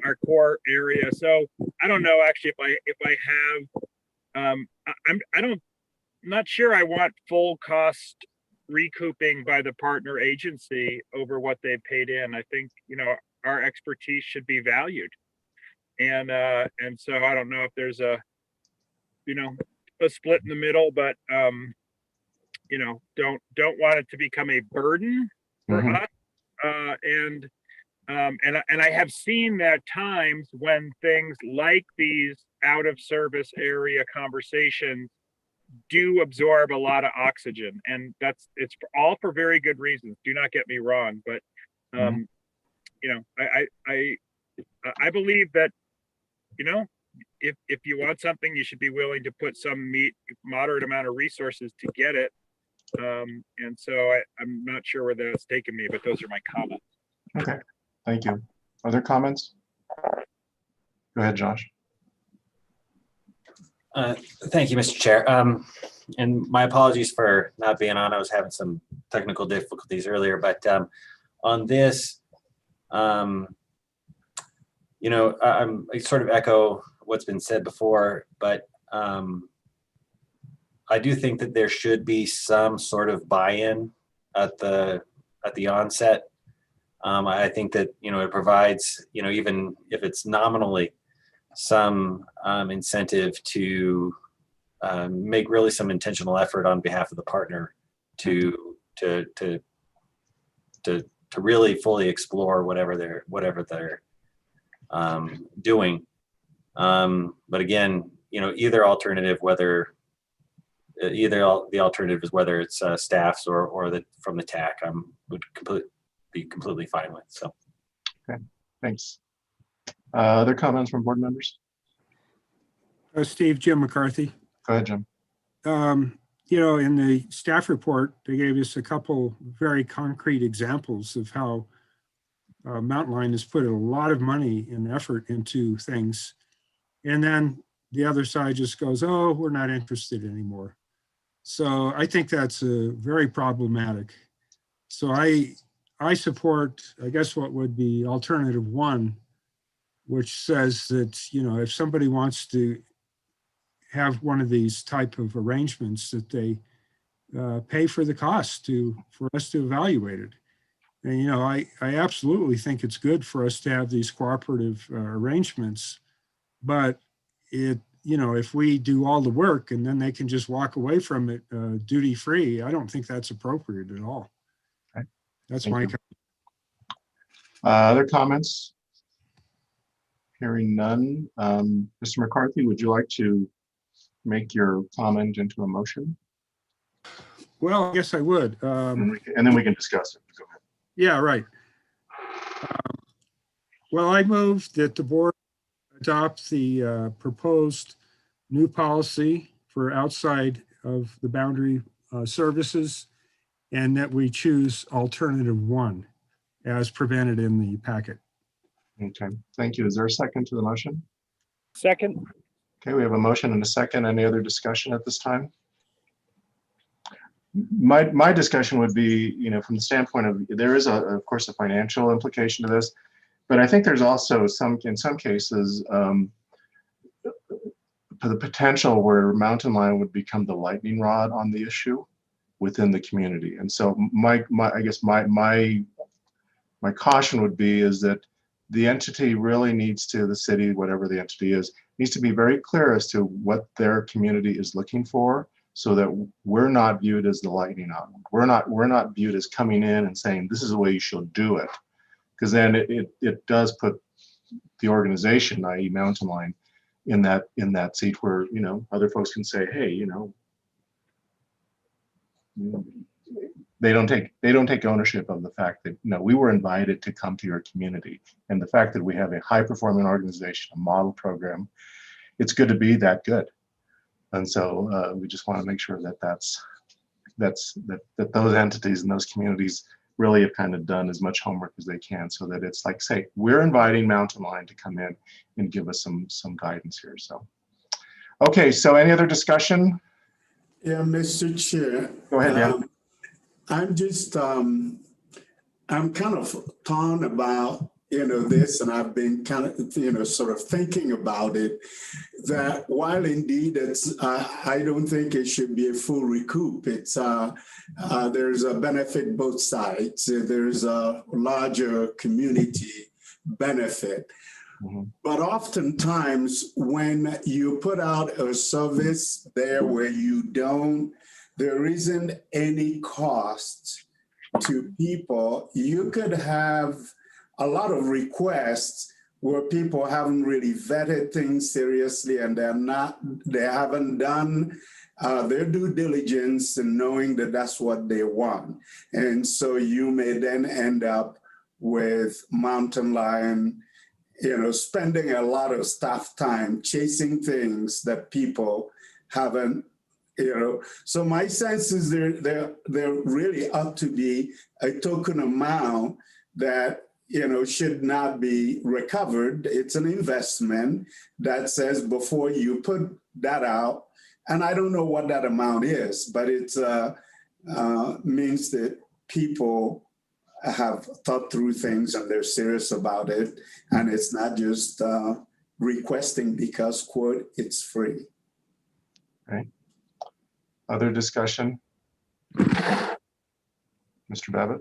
our core area. So I don't know actually if I have I'm not sure I want full cost recouping by the partner agency over what they paid in. I think our expertise should be valued, and so I don't know if there's a split in the middle, but don't want it to become a burden for us. And I have seen that times when things like these out of service area conversations do absorb a lot of oxygen, and it's all for very good reasons. Do not get me wrong, but you know, I believe that, you know, if you want something, you should be willing to put some moderate amount of resources to get it. And so I'm not sure where that's taken me, but those are my comments. Okay, thank you. Other comments? Go ahead, Josh. Thank you, Mr. Chair. And my apologies for not being on. I was having some technical difficulties earlier, but on this, you know, I sort of echo what's been said before, but I do think that there should be some sort of buy-in at the onset. I think that, you know, it provides, you know, even if it's nominally, some incentive to make really some intentional effort on behalf of the partner to really fully explore whatever they're doing. But again, you know, either alternative, whether the alternative is whether it's staffs or from the TAC, would be completely fine with. So, okay, thanks. Other comments from board members? Steve, Jim McCarthy. Go ahead, Jim. You know, in the staff report, they gave us a couple very concrete examples of how Mountain Line has put a lot of money and effort into things. And then the other side just goes, oh, we're not interested anymore. So I think that's very problematic. So I support, I guess, what would be alternative one, which says that, you know, if somebody wants to have one of these type of arrangements, that they pay for the cost for us to evaluate it. And, you know, I absolutely think it's good for us to have these cooperative arrangements, but you know, if we do all the work and then they can just walk away from it duty free, I don't think that's appropriate at all. Okay. That's Thank my you. Other comments? Hearing none. Mr. McCarthy, would you like to make your comment into a motion? Well, I guess I would. And then we can discuss it. Go ahead. Yeah, right. Well, I move that the board adopt the proposed new policy for outside of the boundary services, and that we choose alternative one as presented in the packet. Okay, thank you. Is there a second to the motion? Second. Okay, we have a motion and a second. Any other discussion at this time? My discussion would be, you know, from the standpoint of, there is of course a financial implication to this, but I think there's also in some cases, the potential where Mountain Line would become the lightning rod on the issue within the community. And so I guess my caution would be is that the entity really needs to, the city, whatever the entity is, needs to be very clear as to what their community is looking for, so that we're not viewed as the lightning rod. We're not viewed as coming in and saying, this is the way you should do it. Because then it does put the organization, i.e. Mountain Line, in that seat where, you know, other folks can say, hey, you know, they don't take ownership of the fact that, no, we were invited to come to your community. And the fact that we have a high performing organization, a model program, it's good to be that good. And so we just want to make sure that that those entities and those communities really have kind of done as much homework as they can, so that it's like, say, we're inviting Mountain Line to come in and give us some guidance here. So, okay, so any other discussion? Yeah, Mr. Chair. Go ahead, Dan. I'm just, I'm kind of torn about, you know, this, and I've been kind of, you know, sort of thinking about it, that while indeed it's, I don't think it should be a full recoup. It's, there's a benefit both sides. There's a larger community benefit. Mm-hmm. But oftentimes when you put out a service there where there isn't any cost to people, you could have a lot of requests where people haven't really vetted things seriously, and they haven't done their due diligence and knowing that that's what they want. And so you may then end up with Mountain Lion, spending a lot of staff time chasing things that people haven't, So my sense is there really ought to be a token amount that should not be recovered. It's an investment that says before you put that out, and I don't know what that amount is, but it means that people have thought through things and they're serious about it. And it's not just requesting because, quote, it's free. Okay. Other discussion? Mr. Babbitt?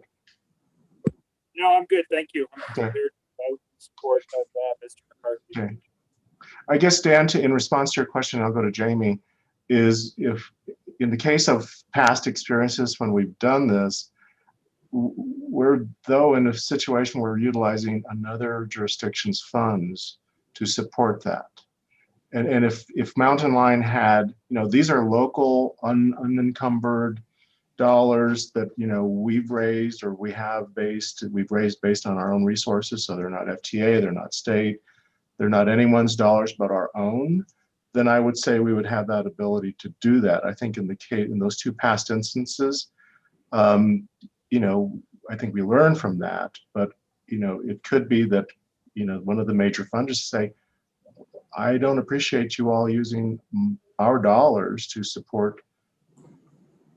No, I'm good. Thank you. I'm Okay. here to vote in support of Mr. McCarthy. Okay. I guess, Dan, in response to your question, I'll go to Jamie, is if in the case of past experiences when we've done this, we're though in a situation where we're utilizing another jurisdiction's funds to support that. And if Mountain Lion had, these are local unencumbered dollars that, we've raised or we've raised based on our own resources. So they're not FTA, they're not state, they're not anyone's dollars but our own, then I would say we would have that ability to do that. I think in those two past instances, I think we learned from that, but, it could be that, one of the major funders say, I don't appreciate you all using our dollars to support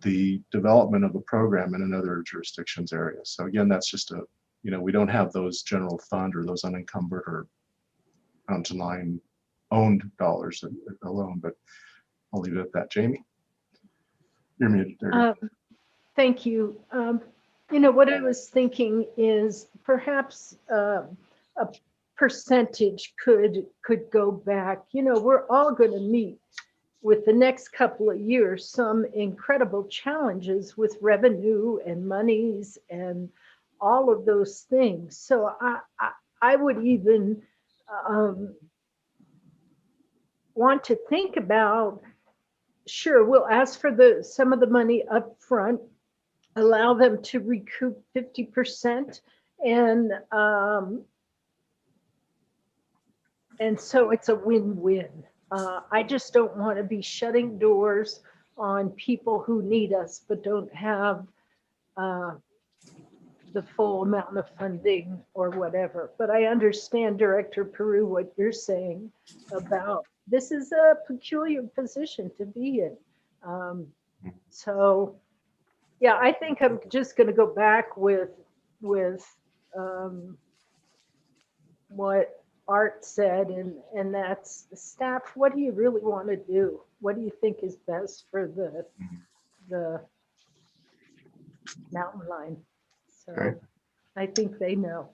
the development of a program in another jurisdiction's area. So again, that's just we don't have those general fund or those unencumbered or Mountain Lion owned dollars alone, but I'll leave it at that. Jamie? You're muted there. Thank you. What I was thinking is perhaps a percentage could go back. We're all going to meet with the next couple of years some incredible challenges with revenue and monies and all of those things. So I would even want to think about, sure, we'll ask for some of the money up front, allow them to recoup 50%, and so it's a win-win. I just don't want to be shutting doors on people who need us but don't have the full amount of funding or whatever. But I understand, Director Peru, what you're saying about this is a peculiar position to be in. So yeah, I think I'm just going to go back with what Art said, and that's staff. What do you really want to do? What do you think is best for the Mountain Lion? So Okay. I think they know.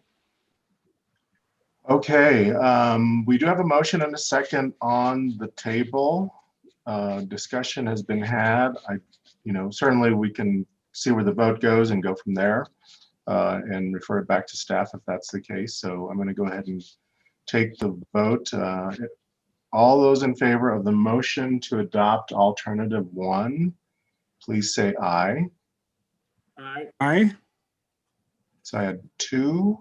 Okay, we do have a motion and a second on the table. Discussion has been had. Certainly we can see where the vote goes and go from there and refer it back to staff if that's the case. So I'm going to go ahead and take the vote. All those in favor of the motion to adopt alternative 1, please say aye. Aye. Aye. So I had 2.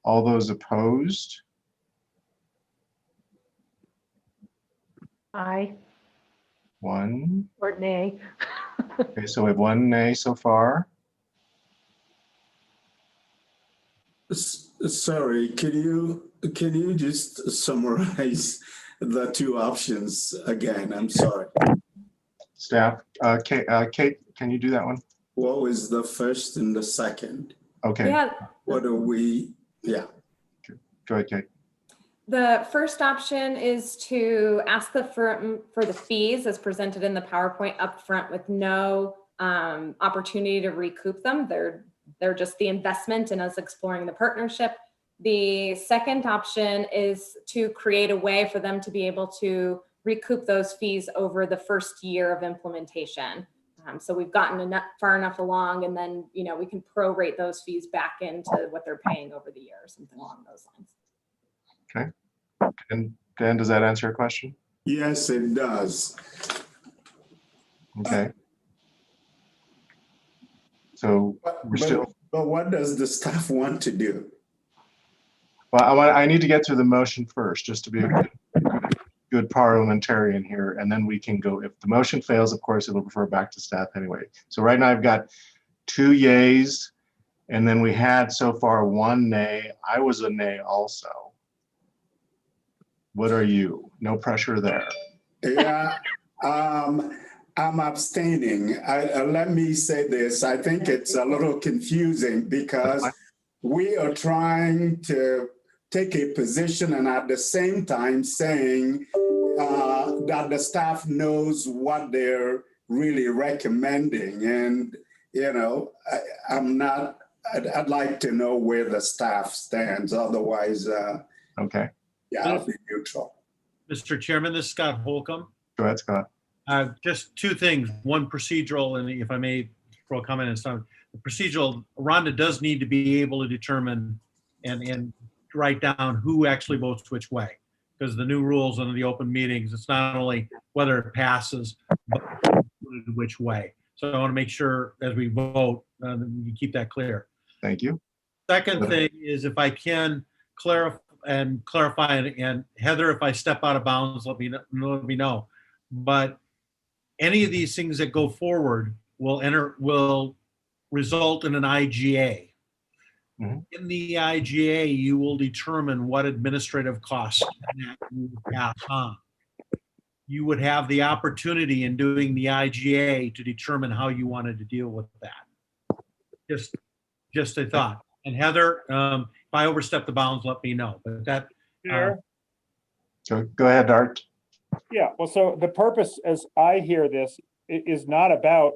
All those opposed? Aye 1. or nay. Okay, so we have 1 nay so far. Sorry, can you just summarize the 2 options again? I'm sorry. Staff, Kate, can you do that one? What was the first and the second? Okay. Yeah, What are we, yeah. Go ahead, Kate. the first option is to ask the firm for the fees as presented in the PowerPoint upfront with no opportunity to recoup them. They're just the investment and us exploring the partnership. The second option is to create a way for them to be able to recoup those fees over the first year of implementation. So we've gotten far enough along, and then we can prorate those fees back into what they're paying over the year or something along those lines. Okay. And Dan, does that answer your question? Yes, it does. Okay. So we're still, But what does the staff want to do? well, I need to get through the motion first, just to be a good parliamentarian here, and then we can go. If the motion fails, of course, it'll refer back to staff anyway. So right now I've got 2 yays, and then we had so far 1 nay. I was a nay also. What are you? No pressure there. Yeah, I'm abstaining. Let me say this. I think it's a little confusing because we are trying to take a position and at the same time saying that the staff knows what they're really recommending. And, you know, I'd like to know where the staff stands. Otherwise, okay. Yeah, I'll be neutral. Mr. Chairman, this is Scott Holcomb. Go ahead, Scott. Just 2 things, one procedural, and if I may throw a comment in some, the procedural, Rhonda does need to be able to determine and write down who actually votes which way. Because the new rules under the open meetings, it's not only whether it passes, but which way. So I want to make sure as we vote, you keep that clear. Thank you. Second thing is if I can clarify, and Heather, if I step out of bounds, let me know. But any of these things that go forward will result in an IGA. In the IGA, you will determine what administrative costs you pass on. You would have the opportunity in doing the IGA to determine how you wanted to deal with that. Just a thought. And Heather, if I overstep the bounds, let me know. But that. Go ahead, Art. Yeah, well, so the purpose, as I hear this, is not about,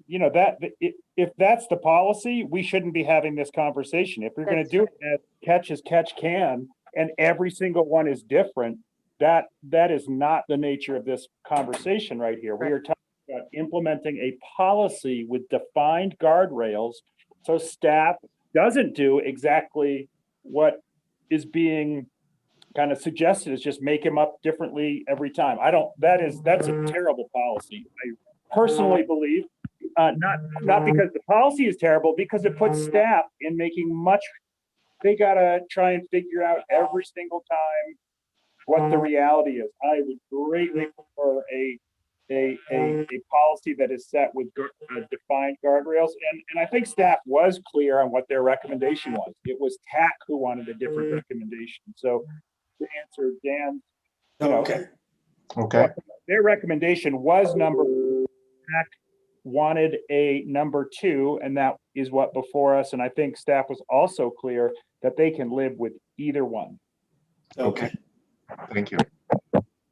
you know, that if that's the policy, we shouldn't be having this conversation. If you're going to do it as catch as catch can, and every single one is different, that is not the nature of this conversation right here. We are talking about implementing a policy with defined guardrails, so staff doesn't do exactly what is being kind of suggested, is just make them up differently every time. That's a terrible policy. I personally believe, not because the policy is terrible, because it puts staff in making they gotta try and figure out every single time what the reality is. I would greatly prefer a policy that is set with defined guardrails. And I think staff was clear on what their recommendation was. It was TAC who wanted a different recommendation. So to answer Dan, okay. Their recommendation was number one. TAC wanted a number 2, and that is what before us. And I think staff was also clear that they can live with either one. Okay. Thank you.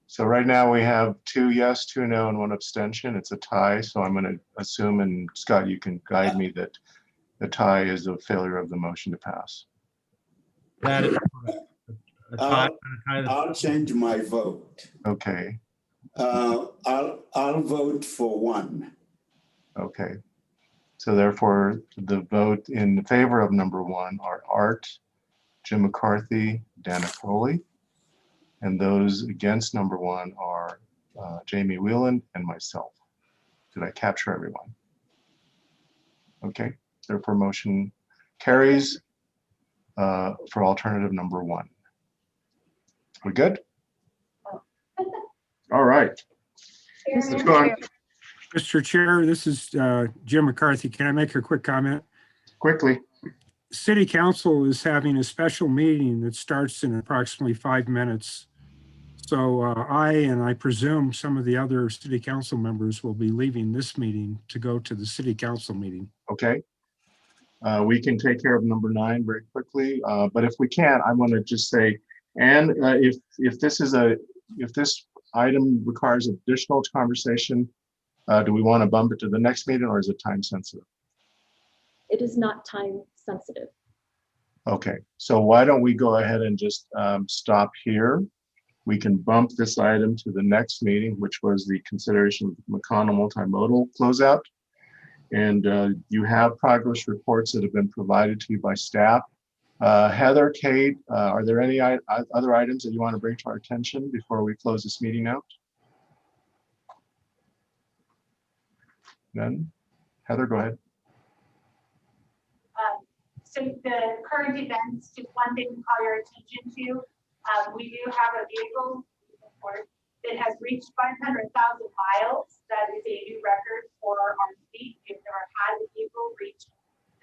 So right now we have 2 yes, 2 no, and 1 abstention. It's a tie. So I'm going to assume, and Scott, you can guide me, that the tie is a failure of the motion to pass. That is correct. I'll change my vote. Okay. I'll vote for 1. Okay. So therefore, the vote in favor of number 1 are Art, Jim McCarthy, Dana Crowley. And those against number 1 are Jamie Whelan and myself. Did I capture everyone? Okay. Therefore, motion carries for alternative number 1. We good? All right. Let's go on. Mr. Chair, this is Jim McCarthy. Can I make a quick comment? Quickly. City Council is having a special meeting that starts in approximately 5 minutes. So I presume some of the other City Council members will be leaving this meeting to go to the City Council meeting. Okay. We can take care of number 9 very quickly. But if we can't, I'm going to just say, and if this item requires additional conversation, do we want to bump it to the next meeting, or is it time sensitive? It is not time sensitive. Okay, so why don't we go ahead and just stop here? We can bump this item to the next meeting, which was the consideration of the McConnell multimodal closeout. And you have progress reports that have been provided to you by staff. Heather, Kate, are there any other items that you want to bring to our attention before we close this meeting out? None? Heather, go ahead. So the current events, just one thing to call your attention to, we do have a vehicle that has reached 500,000 miles. That is a new record for our fleet. We've never had a vehicle reach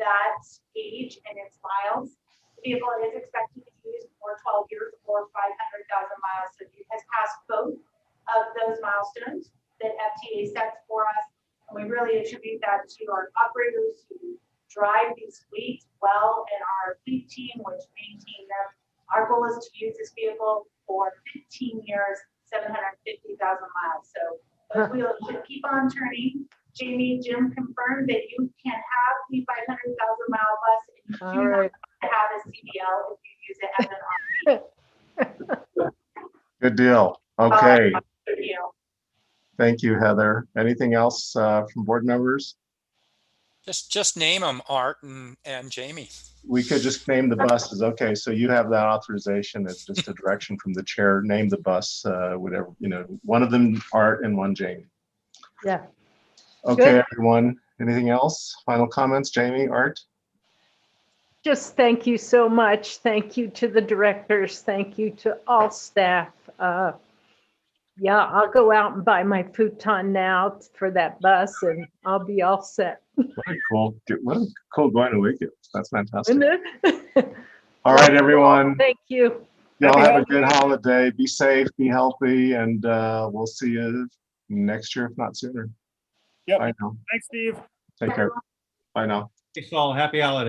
that age and its miles. The vehicle is expected to be used for 12 years or 500,000 miles. So it has passed both of those milestones that FTA sets for us. And we really attribute that to our operators who drive these fleets well and our fleet team, which maintain them. Our goal is to use this vehicle for 15 years, 750,000 miles. So those wheels should keep on turning. Jamie, Jim confirmed that you can have the 500,000 mile bus and you do not have to have a CDL if you use it as an on-road. Good deal. Okay. Good deal. Thank you, Heather. Anything else from board members? Just name them, Art and Jamie. We could just name the buses. Okay, so you have that authorization. It's just a direction from the chair. Name the bus, whatever, one of them Art and one Jamie. Yeah. Okay, Good. everyone. Anything else? Final comments, Jamie, Art? Just thank you so much. Thank you to the directors. Thank you to all staff. Yeah, I'll go out and buy my futon now for that bus and I'll be all set. What a cool going to Wakefield. That's fantastic. Isn't it? All right, everyone. Thank you. Y'all have a good holiday. Be safe, be healthy, and we'll see you next year, if not sooner. Yep. Bye now. Thanks, Steve. Take care. Bye now. Thanks all. Happy holidays.